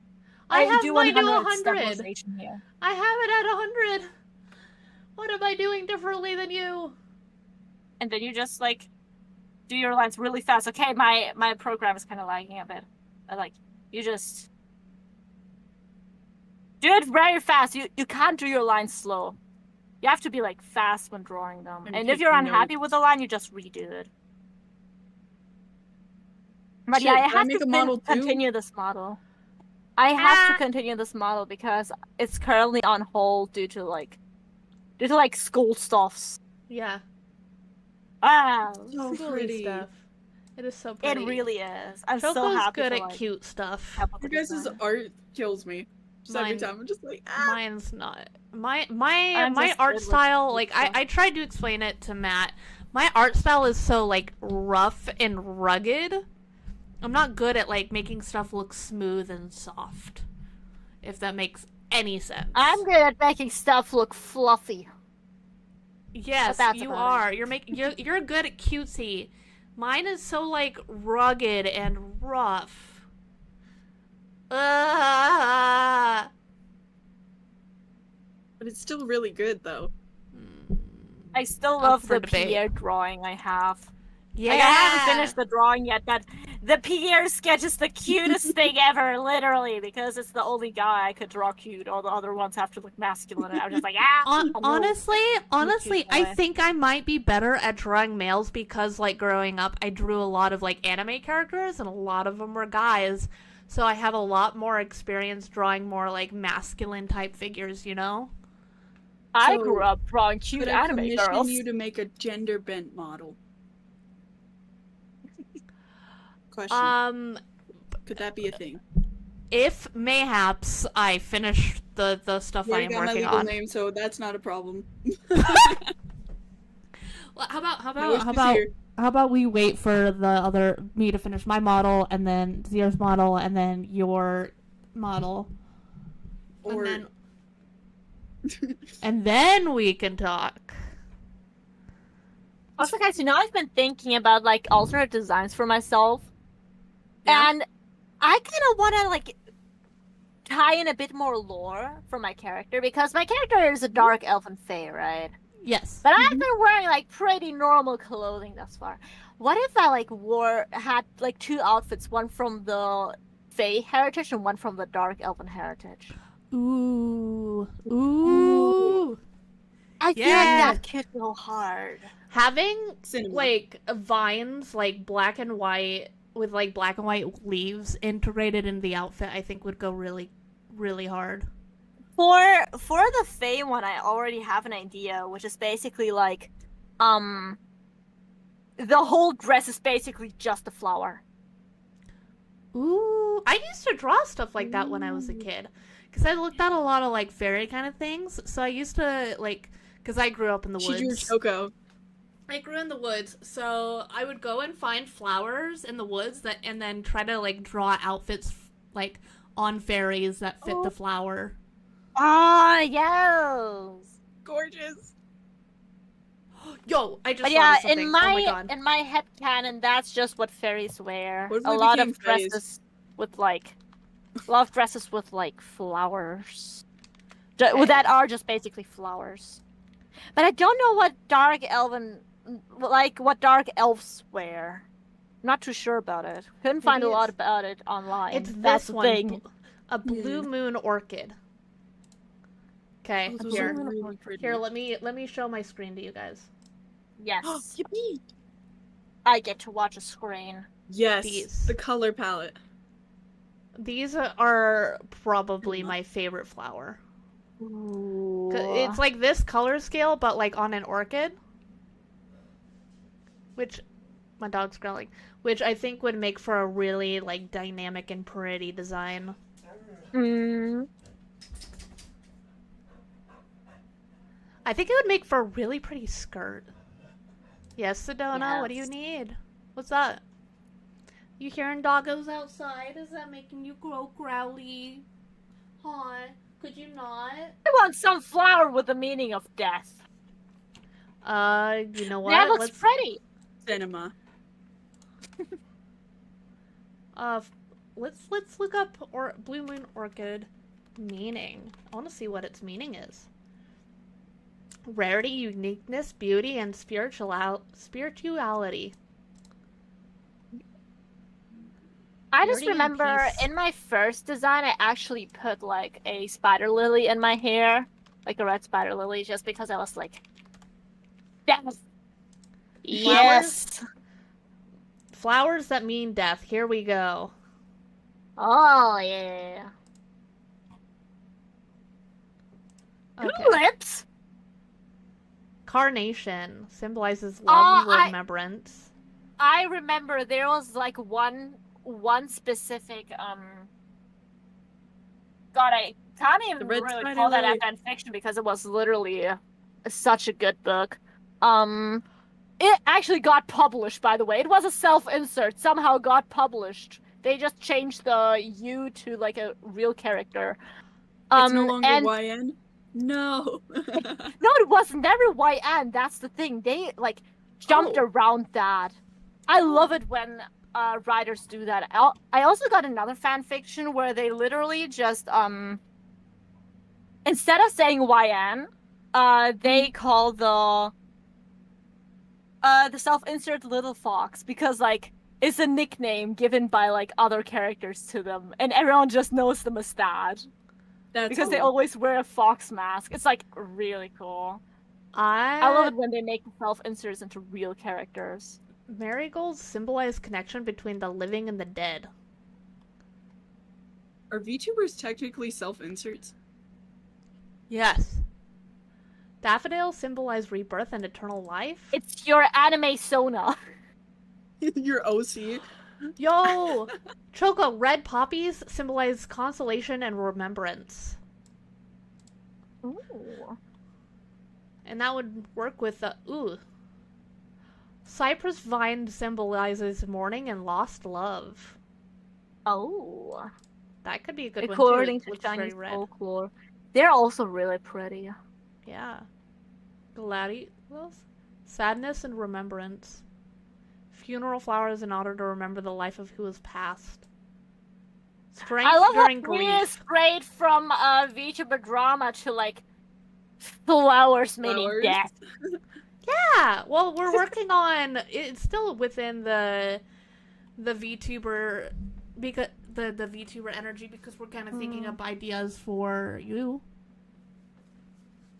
I have do mine to 100 100. stabilization here. I have it at 100. What am I doing differently than you? And then you just like do your lines really fast. Okay, my program is kind of lagging a bit. But, like you just do it very fast. You can't do your lines slow. You have to be like fast when drawing them. And if take you're unhappy notes. with the line, you just redo it. But Shit, yeah, I can I have make to a model too? continue this model. I have to continue this model because it's currently on hold due to like school stuffs. Yeah. Ah, So Schooly pretty. stuff. It is so it pretty. really is. I'm so Choco's happy good to, at like, cute stuff. help with Your the guys' design. art kills me. Just every Mine- time I'm just like, Mine's not. My I'm my just art good with style, cute like stuff. I tried to explain it to Matt. My art style is so like rough and rugged. I'm not good at like making stuff look smooth and soft. If that makes any sense. I'm good at making stuff look fluffy. Yes, that's you about are. You're good at cutesy. Mine is so like rugged and rough. Ah. but it's still really good though. I still Up love for the debate. Pierre drawing I have. Yeah. Like, I haven't finished the drawing yet, but the Pierre sketch is the cutest thing ever, literally, because it's the only guy I could draw cute. All the other ones have to look masculine, and I'm just like, hello. Honestly, I boy. think I might be better at drawing males because, like, growing up, I drew a lot of, like, anime characters, and a lot of them were guys. So I have a lot more experience drawing more, like, masculine-type figures, you know? I So, grew up drawing cute Could I anime commission girls. you to make a gender bent model? Question. Could that be a thing? If mayhaps I finish the stuff You I already am got my working legal on. name, so that's not a problem. Well, how No issues here. about we wait for me to finish my model, and then Zier's model, and then your model, Or and then we can talk. Also, guys, I've been thinking about like alternate designs for myself, Yeah. and I kind of want to like tie in a bit more lore for my character because my character is a dark elf and fae, right? Yes. But I've been wearing like pretty normal clothing thus far. What if I like had like two outfits, one from the fae heritage and one from the dark elven heritage? Ooh. Ooh. I feel like Yeah. that could go hard. Having Cinema. like vines like black and white with like black and white leaves integrated in the outfit, I think would go really, really hard. For the fae one, I already have an idea, which is basically like, the whole dress is basically just a flower. Ooh, I used to draw stuff like that when I was a kid, because I looked at a lot of like fairy kind of things. So I used to like, because I grew up in the She drew woods. Choko. I grew in the woods, so I would go and find flowers in the woods and then try to like draw outfits like on fairies that fit the flower. Ah, yes. Gorgeous. Yo, I just But thought yeah, of something. in Oh my god. my head canon, that's just what fairies wear. What if A we lot became of fays? dresses with like, flowers. Okay. That are just basically flowers. But I don't know what what dark elves wear. Not too sure about it. Couldn't find a Maybe lot it's- about it online. It's That's this the one, thing. a blue moon orchid. Okay, Those here, are really pretty. here. Let me show my screen to you guys. Yes, Yippee! I get to watch a screen. Yes, These. the color palette. These are probably my favorite flower. Ooh. It's like this color scale, but like on an orchid. Which, my dog's growling. Which I think would make for a really like dynamic and pretty design. Mm. I think it would make for a really pretty skirt. Yes, Sedona, what do you Yes. need? What's that? You hearing doggos outside? Is that making you grow growly? Huh? Could you not? I want some flower with the meaning of death. You know what? That looks pretty. Cinema. Let's look up blue moon orchid meaning. I want to see what its meaning is. Rarity, uniqueness, beauty, and spirituality. I just Purity and remember peace. in my first design, I actually put like a spider lily in my hair, like a red spider lily, just because I was like, death. Yes. Flowers that mean death. Here we go. Oh yeah. Okay. Tulips. Carnation symbolizes Oh, love and remembrance. I remember there was like one specific God, I can't even The red really spider call that lily. a fan fiction because it was literally such a good book. It actually got published, by the way. It was a self-insert. Somehow got published. They just changed the U to like a real character. It's no longer and YN? No. no, it was never YN. That's the thing. They like jumped Oh. around that. I love it when writers do that. I also got another fan fiction where they literally just instead of saying YN, they call the self-insert Little Fox because like it's a nickname given by like other characters to them, and everyone just knows them as that That's because they cool. always wear a fox mask. It's like really cool. I love it when they make the self-inserts into real characters. Marigolds symbolize connection between the living and the dead. Are VTubers technically self-inserts? Yes. Daffodils symbolize rebirth and eternal life. It's your anime Sona. Your OC. Yo! Choko, red poppies symbolize consolation and remembrance. Ooh. And that would work with the Cypress vine symbolizes mourning and lost love. Oh. That could be a good According one too. to Looks very Chinese red. folklore, they're also really pretty. Yeah. Gladiolus Sadness and remembrance. Funeral flowers in order to remember the life of who has passed. Strength I love during how grief. green is straight from VTuber drama to like flowers meaning Flowers. death. Yeah, well, we're working on it's still within the VTuber because the VTuber energy because we're kind of thinking up ideas for you.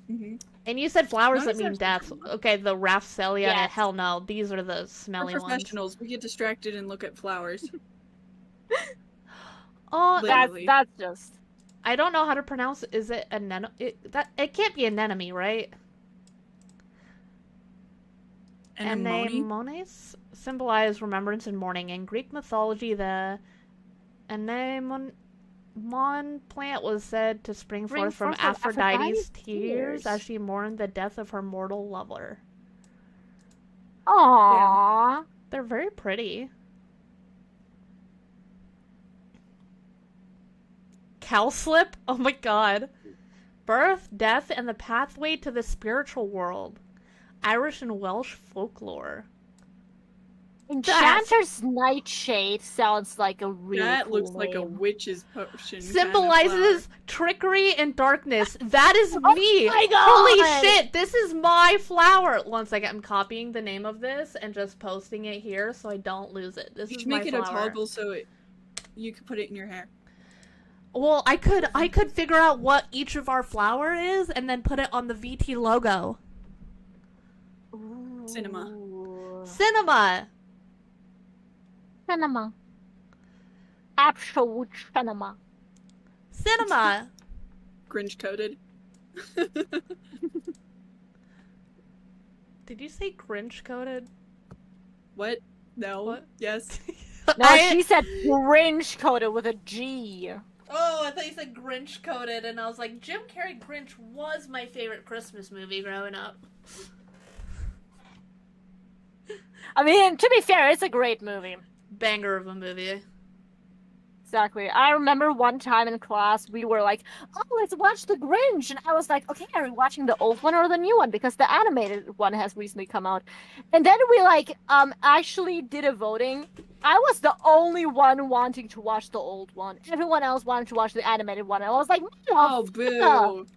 Mm-hmm. And you said flowers Not that mean death. exactly. Okay, the Raphcelia. Yes. Hell no, these are the We're smelly ones. professionals. We get distracted and look at flowers. Oh, Literally. That's just. I don't know how to pronounce. Is it anemone? It can't be anemone, right? Anemones symbolize remembrance and mourning. In Greek mythology, the anemone plant was said to spring forth from Aphrodite's tears as she mourned the death of her mortal lover. Aww. They're very pretty. Cowslip? Oh my god. Birth, death, and the pathway to the spiritual world. Irish and Welsh folklore. Enchanter's Nightshade sounds like a really That cool looks like a name. witch's potion. Symbolizes trickery and darkness. That is me! my God! Holy shit, this is my flower! One second, I'm copying the name of this and just posting it here so I don't lose it. This You is should my make it flower. a toggle so you could put it in your hair. Well, I could figure out what each of our flower is and then put it on the VT logo. Cinema. Ooh. Cinema! Cinema. Absolute cinema. Cinema! Grinch coded. Did you say Grinch coded? What? No. What? Yes. No, she said Grinch coded with a G. Oh, I thought you said Grinch coded, and I was like, Jim Carrey Grinch was my favorite Christmas movie growing up. I mean, to be fair, it's a great movie. Banger of a movie. Exactly. I remember one time in class we were like, "Oh, let's watch The Grinch," and I was like, "Okay, are we watching the old one or the new one? Because the animated one has recently come out." And then we actually did a voting. I was the only one wanting to watch the old one. Everyone else wanted to watch the animated one. I was like, Oh, "No, boo.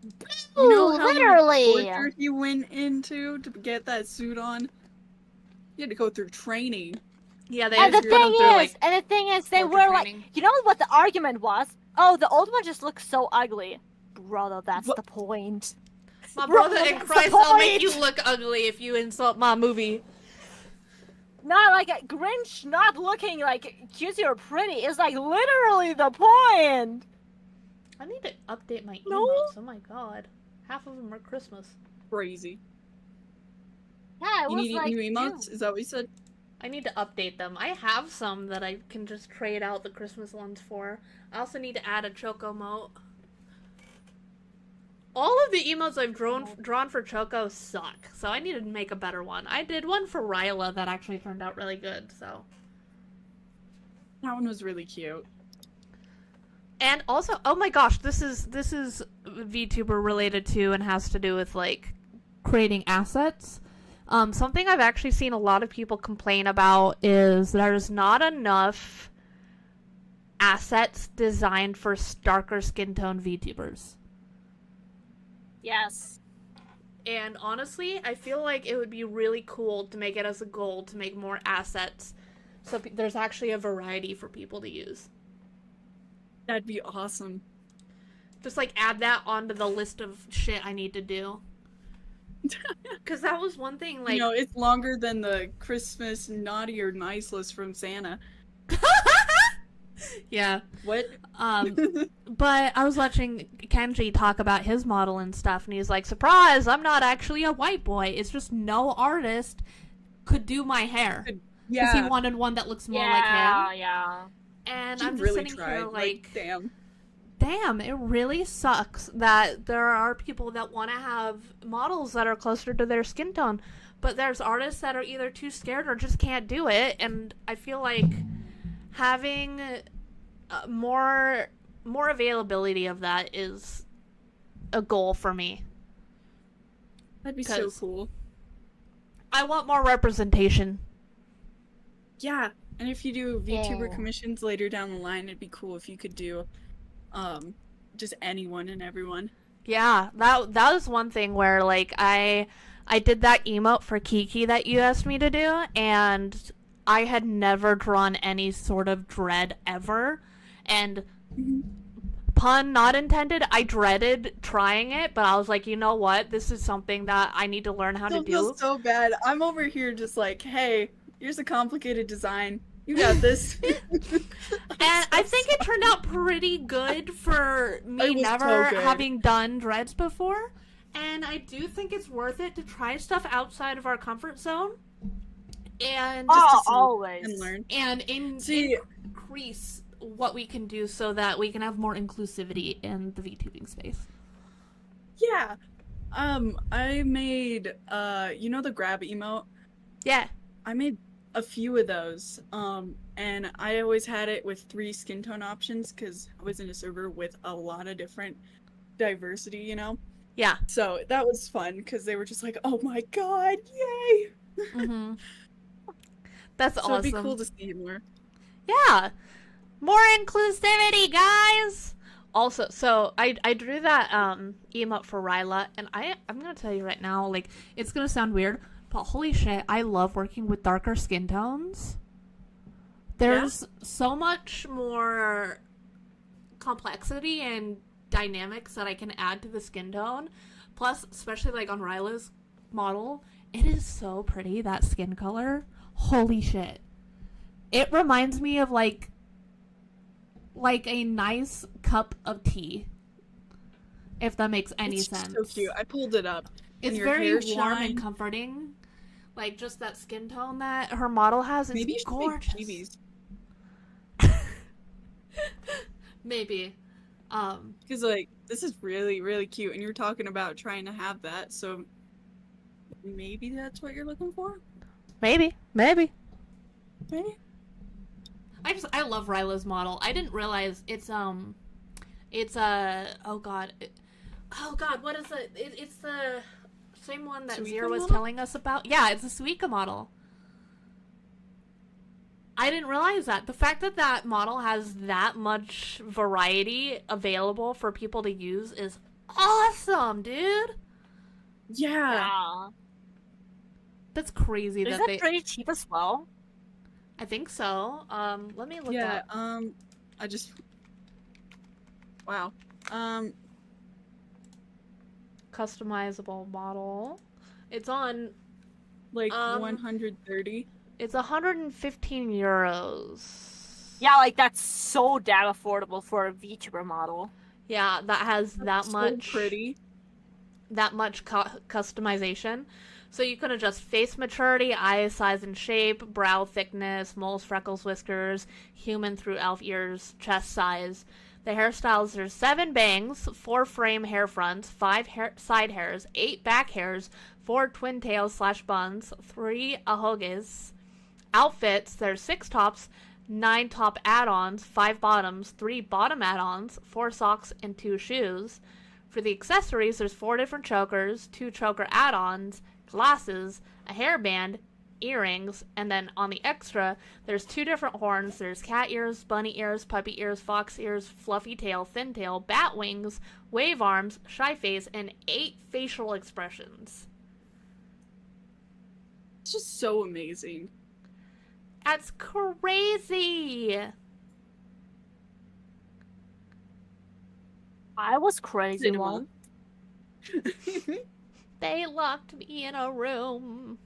boo, You know how literally." much torture he went into to get that suit on? He had to go through training. Yeah, they And the just put him thing through, is, like, they torture were like, training. you know what the argument was? Oh, the old one just looks so ugly. Brother, that's What? the point. My Bro, brother in that's the Christ, I'll make you point. look ugly if you insult my movie. Not like a Grinch not looking like cutesy or pretty. It's like literally the point. I need to update my No. emotes. Oh my god. Half of them are Christmas. Crazy. Yeah, it You was need like new emotes? Is that what you said? I need to update them. I have some that I can just trade out the Christmas ones for. I also need to add a Choko emote. All of the emotes I've drawn for Choko suck, so I need to make a better one. I did one for Ryla that actually turned out really good, so. That one was really cute. And also, oh my gosh, this is VTuber related to and has to do with like creating assets. Something I've actually seen a lot of people complain about is there's not enough assets designed for darker skin tone VTubers. yes. And honestly, I feel like it would be really cool to make it as a goal to make more assets so there's actually a variety for people to use. That'd be awesome. Just like add that onto the list of shit I need to do. Because that was one thing, like... You know, it's longer than the Christmas naughty or nice list from Santa. Yeah. What? But I was watching Kenji talk about his model and stuff, and he's like, surprise, I'm not actually a white boy. It's just no artist could do my hair. Because he wanted one that looks more like him. Yeah. And He I'm just really sitting tried. here like, damn. it really sucks that there are people that want to have models that are closer to their skin tone. But there's artists that are either too scared or just can't do it. And I feel like having more availability of that is a goal for me. That'd be so 'Cause- cool. I want more representation. Yeah, and if you do VTuber Yeah. commissions later down the line, it'd be cool if you could do just anyone and everyone. Yeah, that was one thing where like I did that emote for Kiki that you asked me to do, and I had never drawn any sort of dread ever, and pun not intended, I dreaded trying it, but I was like, you know what, this is something that I need to learn how to Don't feel do. so bad. I'm over here just like, hey, here's a complicated design. You got this. And I think it turned out pretty good for me It was so never good. having done dreads before. And I do think it's worth it to try stuff outside of our comfort zone. And Just to see always. and learn. and See- increase what we can do so that we can have more inclusivity in the VTubing space. Yeah. I made you know the grab emote? Yeah. I made a few of those. And I always had it with 3 skin tone options because I was in a server with a lot of different diversity, you know? Yeah. So that was fun because they were just like, oh my god, yay! Mm-hmm. That's So awesome. it'd be cool to see more. Yeah. More inclusivity, guys! Also, so I drew that emote for Ryla, and I'm gonna tell you right now, like, it's gonna sound weird, but holy shit, I love working with darker skin tones. There's so much more complexity and dynamics that I can add to the skin tone. Plus, especially like on Ryla's model, it is so pretty, that skin color. Holy shit. It reminds me of like a nice cup of tea. If that makes any It's sense. so cute. I pulled it up. And It's your very hair warm shine. and comforting. Like just that skin tone that her model has is Maybe you should gorgeous. make chivis. Maybe. Because, like, this is really, really cute. And you're talking about trying to have that. So maybe that's what you're looking for? Maybe. Maybe? I love Ryla's model. I didn't realize it's oh god, what is it? It's the same one that Suika Zira was model? telling us about. Yeah, it's a Suika model. I didn't realize that. The fact that that model has that much variety available for people to use is awesome, dude. Yeah. Yeah. That's crazy Is that that they. pretty cheap as well? I think so. Let me look Yeah, up. I just... Wow. Customizable model. It's on. Like, 130. 130. It's 115 euros. Yeah, like that's so damn affordable for a VTuber model. Yeah, that has that So much. pretty. That much customization. So you can adjust face maturity, eye size and shape, brow thickness, moles, freckles, whiskers, human through elf ears, chest size. The hairstyles, there's 7 bangs, 4 frame hair fronts, 5 side hairs, 8 back hairs, 4 twin tails / buns, 3 ahoges. Outfits, there's 6 tops, 9 top add-ons, 5 bottoms, 3 bottom add-ons, 4 socks, and 2 shoes. For the accessories, there's 4 different chokers, 2 choker add-ons, glasses, a hairband, earrings, and then on the extra, there's 2 different horns. There's cat ears, bunny ears, puppy ears, fox ears, fluffy tail, thin tail, bat wings, wave arms, shy face, and 8 facial expressions. It's just so amazing. That's crazy! I was crazy Cinema. one. They locked me in a room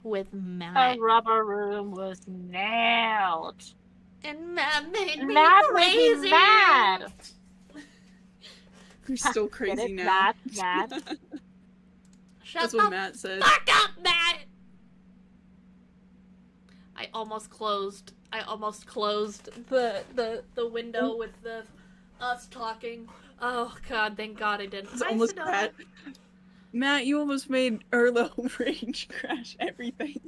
with Matt. A rubber room was nailed. And Matt made me Matt made crazy! me mad. You're still Get crazy it? now. Mad. Shut That's the what Matt said. fuck up, Matt! I almost closed the window with the us talking. Oh god, thank god I didn't. It's Hi, almost Sedona. bad. Matt, you almost made Erlo rage crash everything.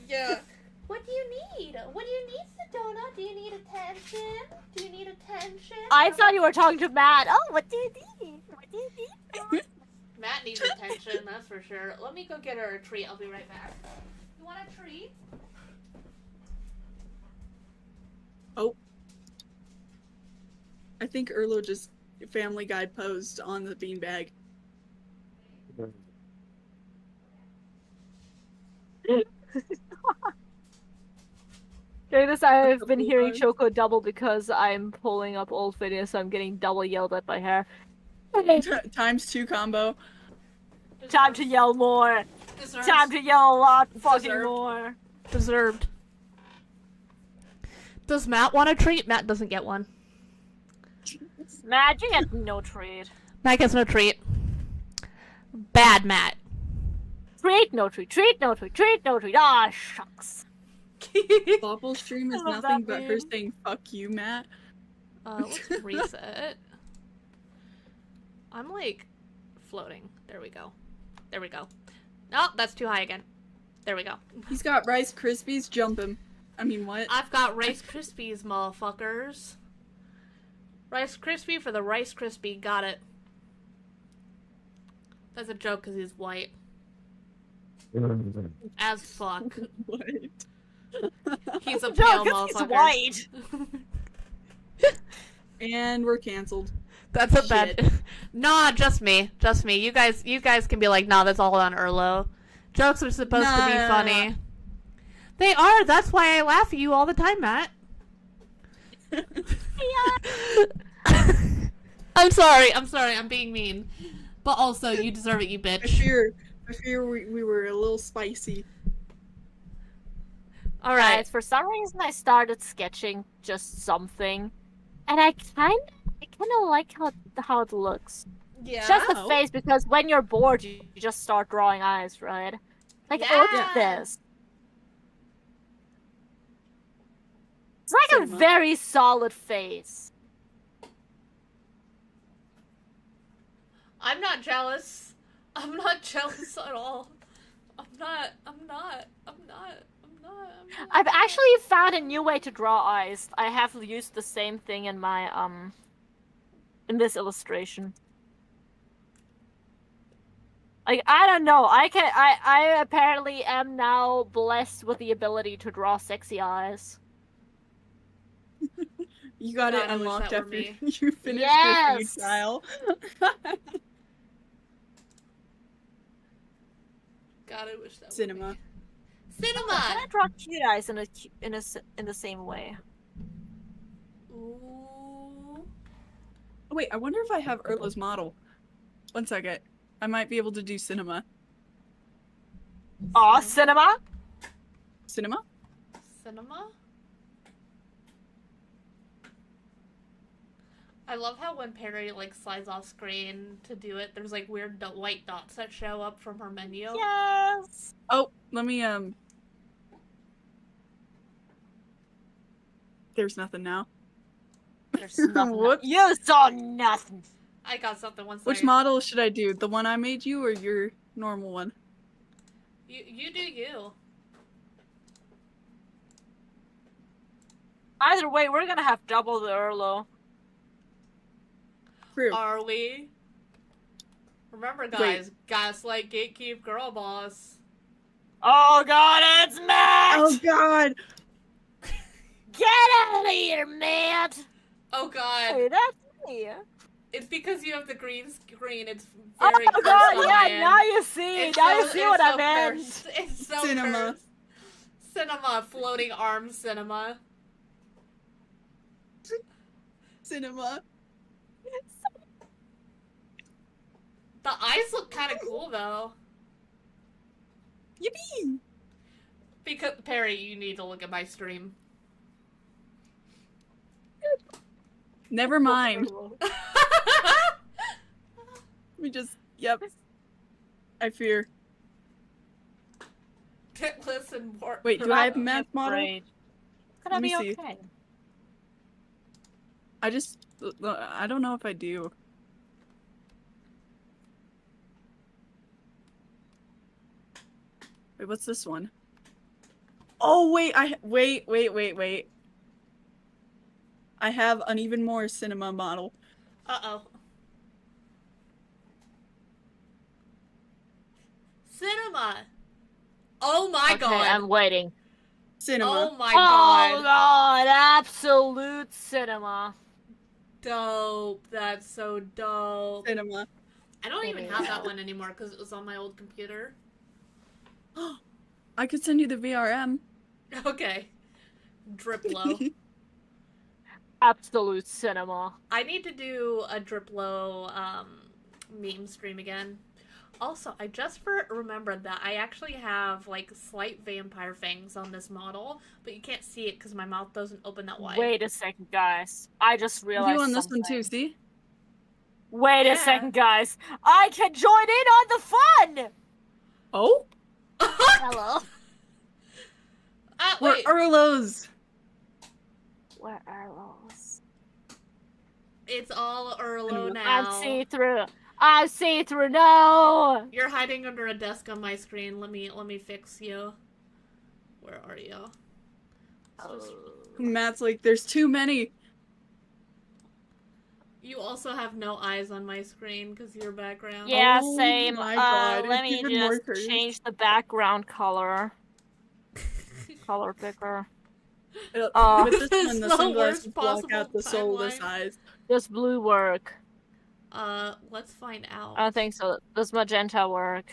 Yeah. What do you need? What do you need, Sedona? Do you need attention? Do you need attention? I thought you were talking to Matt. Oh, what do you need? What do you need? Matt needs attention, that's for sure. Let me go get her a treat. I'll be right back. You want a treat? Oh. I think Erlo just Family Guy posed on the beanbag. During this, I've been hearing Choko double because I'm pulling up old videos, so I'm getting double yelled at by her. Times 2 combo. Time to yell more. Deserved. Time to yell a lot fucking Deserved. more. Deserved. Does Matt want a treat? Matt doesn't get one. Matt, you get no treat. Matt gets no treat. Bad Matt. Treat, no treat. Treat, no treat. Treat, no treat. Ah, shucks. Bobble stream is I love nothing that but her meme. saying "fuck you, Matt." Let's reset. I'm like floating. There we go. There we go. Oh, that's too high again. There we go. He's got Rice Krispies. Jump him. I mean, what? I've got Rice Krispies, motherfuckers. Rice Krispie for the Rice Krispie. Got it. That's a joke because he's white. As fuck. What? He's a No, pale 'cause he's motherfucker. white. And we're canceled. That's a bad. Nah, just me. Just me. You guys can be like, nah, that's all on Erlo. Jokes are supposed to be Nah. funny. They are. That's why I laugh at you all the time, Matt. I'm sorry. I'm being mean. But also, you deserve it, you I bitch. fear we were a little spicy. All right. Guys, for some reason I started sketching just something, and I kind of like how it looks. Yeah. Just the Oh. face, because when you're bored, you just start drawing eyes, right? Like, look at Yeah. this. It's like a Cinema. very solid face. I'm not jealous. I'm not jealous at all. I'm not. I've actually found a new way to draw eyes. I have used the same thing in my in this illustration. Like, I don't know. I apparently am now blessed with the ability to draw sexy eyes. You got God, it I wish unlocked that were after me. you finished Yes! your free trial. God, I wish that were Cinema. me. Can Cinema. I draw cute eyes in the same way? Ooh. Oh, wait, I wonder if I have Erlo's model. One second. I might be able to do cinema. Aw, cinema? Cinema? Cinema? I love how when Peri like slides off screen to do it, there's like weird white dots that show up from her menu. Yes. Oh, let me, There's nothing now. There's nothing. Whoops. You saw nothing. I got something once. Which model should I do? The one I made you or your normal one? You do you. Either way, we're gonna have double the Erlo. True. Are we? Remember, guys, gaslight, gatekeep, girl boss. Oh god, it's Matt! Oh god! Get out of here, Matt! Oh god, Hey, that's me. it's because you have the green screen. It's Oh very cursed god, on yeah, my end. now you see. It's Now so- you see it's what so I meant. cursed. It's so Cinema. cursed. Cinema, floating arm cinema. Cinema. The eyes look kind of cool though. Yippee! Because Peri, you need to look at my stream. Never mind. Let me just. Yep. I fear. Listen, more. Wait, do I have a math model? It's gonna Let me be see. okay. I don't know if I do. Wait, what's this one? Oh, wait, wait. I have an even more cinema model. Uh-oh. cinema. Oh my Okay, god. I'm waiting. Cinema. Oh my Oh god. god, absolute cinema. Dope. That's so dope. Cinema. I don't It even is. have that one anymore because it was on my old computer. I could send you the VRM. Okay. Drip low. Absolute cinema. I need to do a drip low meme stream again. Also, I just remembered that I actually have like slight vampire fangs on this model, but you can't see it because my mouth doesn't open that wide. Wait a second, guys. I just realized You on this something. one too, see? Wait Yeah. a second, guys. I can join in on the fun! Oh? Hello? We're Wait. Erlos! Where are those? It's all Erlo I'm now. I'm see-through. I'm see-through. No! You're hiding under a desk on my screen. Let me fix you. Where are you? Matt's like, there's too many. You also have no eyes on my screen because your background. Yeah, Oh same. my God, Let it's me even more just cursed. change the background color. Color picker. With This this one, is the the sunglasses worst block out the possible soulless timeline. eyes. Does blue work? Let's find out. I don't think so. Does magenta work?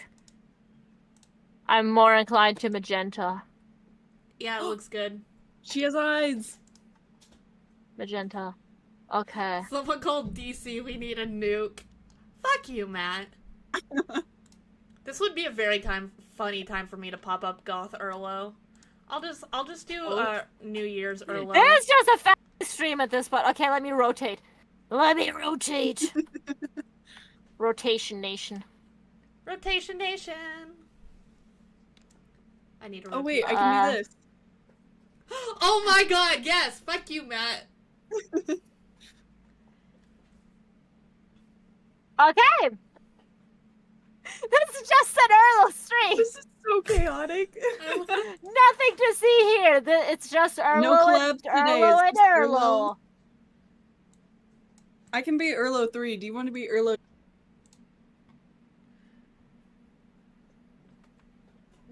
I'm more inclined to magenta. Yeah, it looks good. She has eyes! Magenta. Okay. Someone called DC, we need a nuke. Fuck you, Matt. This would be a very funny time for me to pop up Goth Erlo. I'll just do New Year's Erlo. There's just a fast stream at this point. Okay, let me rotate. Let me rotate. Rotation nation. Rotation Nation. I need to rotate. Oh wait, I can do this. Oh my god, yes! Fuck you, Matt. Okay. This is just an Erlo stream. This is so chaotic. Nothing to see here. It's just Erlo No collabs and today, Erlo it's and just Erlo. Erlo. I can be Erlo 3. Do you want to be Erlo?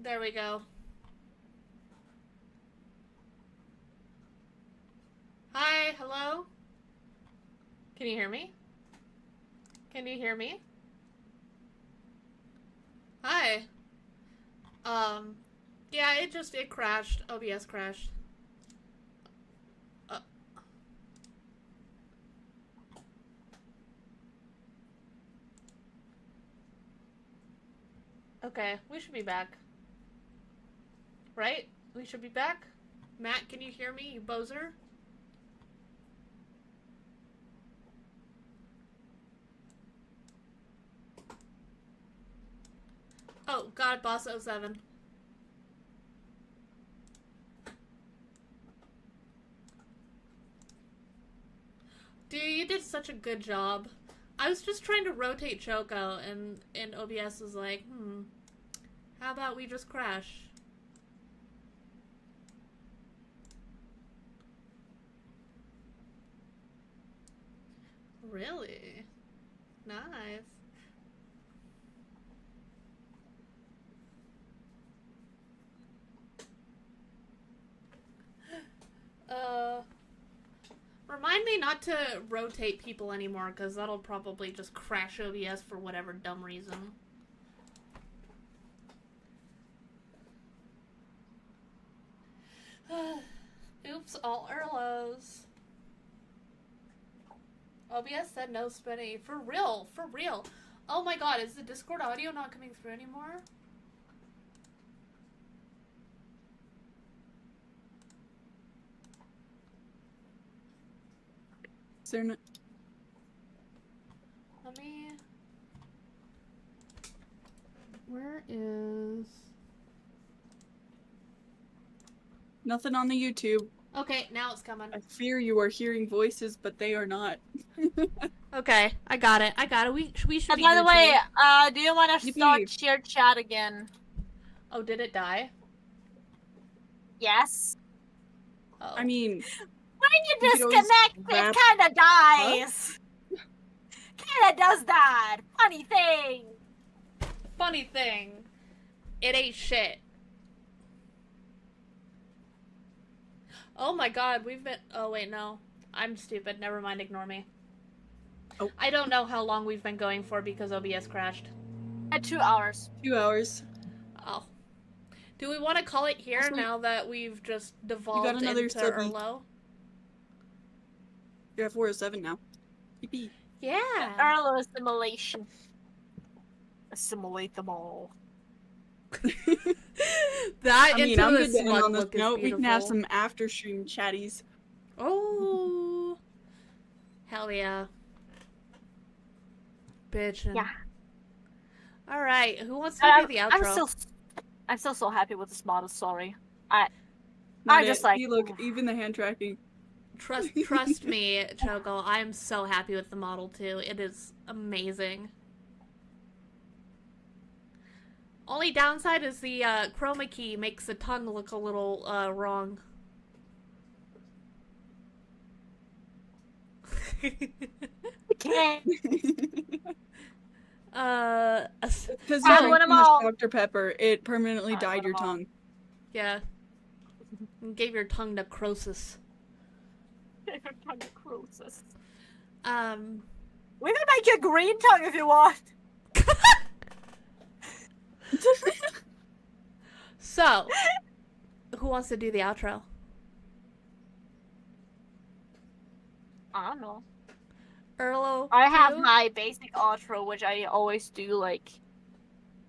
There we go. Hi, hello? Can you hear me? Can you hear me? Hi. Yeah, it crashed. OBS crashed. Okay, we should be back. Right? We should be back? Matt, can you hear me, you bozer? Oh, God, Boss 07. Dude, you did such a good job. I was just trying to rotate Choko, and OBS was like, how about we just crash? Really? Nice. Remind me not to rotate people anymore, because that'll probably just crash OBS for whatever dumb reason. Oops, all Erlos. OBS said no spinning. For real, for real. Oh my god, is the Discord audio not coming through anymore? Is there no... Let me... Where is... Nothing on the YouTube. Okay, now it's coming. I fear you are hearing voices, but they are not. Okay, I got it. We should be By the Gucci. way, do you want to Yippee. start shared chat again? Oh, did it die? Yes. Oh. I mean, When you You could always disconnect, it wrap- kind of dies. Kind of does that. Funny thing. Funny thing. It ain't shit. Oh my god, we've been... Oh, wait, no. I'm stupid. Never mind, ignore me. Oh. I don't know how long we've been going for because OBS crashed. At 2 hours. 2 hours. Oh. Do we want to call it here Also, now that we've just devolved another into subby. Urlo? You're at 407 now. Yippee. Yeah. Arlo assimilation. Assimilate them all. That I mean, into I'm the good to end smug on this look is note. We can have beautiful. some after stream chatties. Oh. Hell yeah. Bitchin'. Yeah. Alright, who wants to do the outro? I'm still so happy with this model. Sorry. Not just it. like- See, look, even the hand tracking. Trust me, Choko, I'm so happy with the model too. It is amazing. Only downside is the chroma key makes the tongue look a little wrong. Okay. Because I you want drank 'em too much all. Dr. Pepper, it permanently I dyed want your 'em all. tongue. Yeah. Gave your tongue necrosis. Necrosis. We can make you green tongue if you want. So, who wants to do the outro? I don't know. Urlo? I have you? my basic outro, which I always do like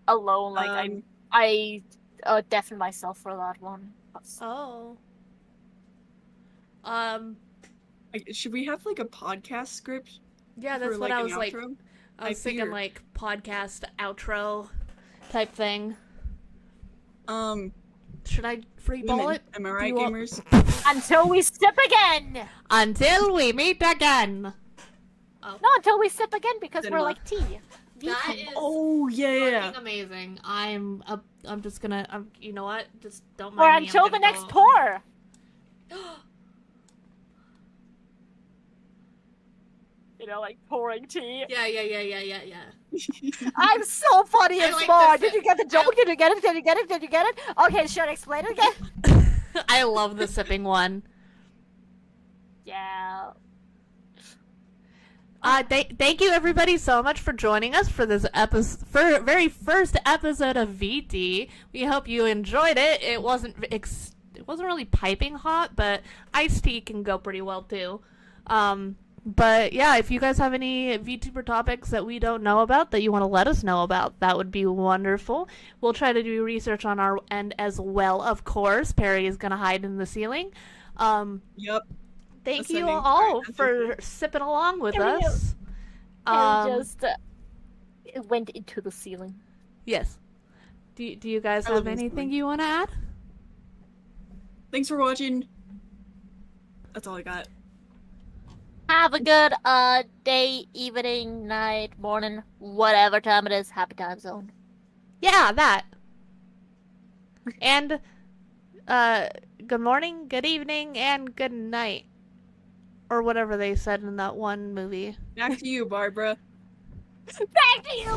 alone. Like I deafen myself for that one. Oh. Should we have like a podcast script? Yeah, that's for, what like, I an was like. outro? I was thinking figured. like podcast outro type thing. Should I free ball Women, it? am I Do right, you want- gamers? Until we sip again. Until we meet again. No, until we sip again because Cinema. we're like tea. That VTea. is Oh yeah. fucking amazing. I'm just gonna. You know what? Just don't Or mind me. I'm until the gonna next go- pour. You know, like pouring tea. Yeah. I'm so funny I and like smart. this- Did you get the joke? Did you get it? Did you get it? Did you get it? Okay, should I explain it again? I love the sipping one. Yeah. Thank you everybody so much for joining us for this very first episode of VT. We hope you enjoyed it. It wasn't really piping hot, but iced tea can go pretty well too. But yeah, if you guys have any VTuber topics that we don't know about that you want to let us know about, that would be wonderful. We'll try to do research on our end as well, of course. Perry is going to hide in the ceiling. Yep. Thank you Ascending. all Alright, for sipping along with Here we us. And just it went into the ceiling. Yes. Do you guys I have love this anything one. you want to add? Thanks for watching. That's all I got. Have a good day, evening, night, morning, whatever time it is. Happy time zone. Yeah, that. And good morning, good evening, and good night. Or whatever they said in that one movie. Back to you, Barbara. Back to you.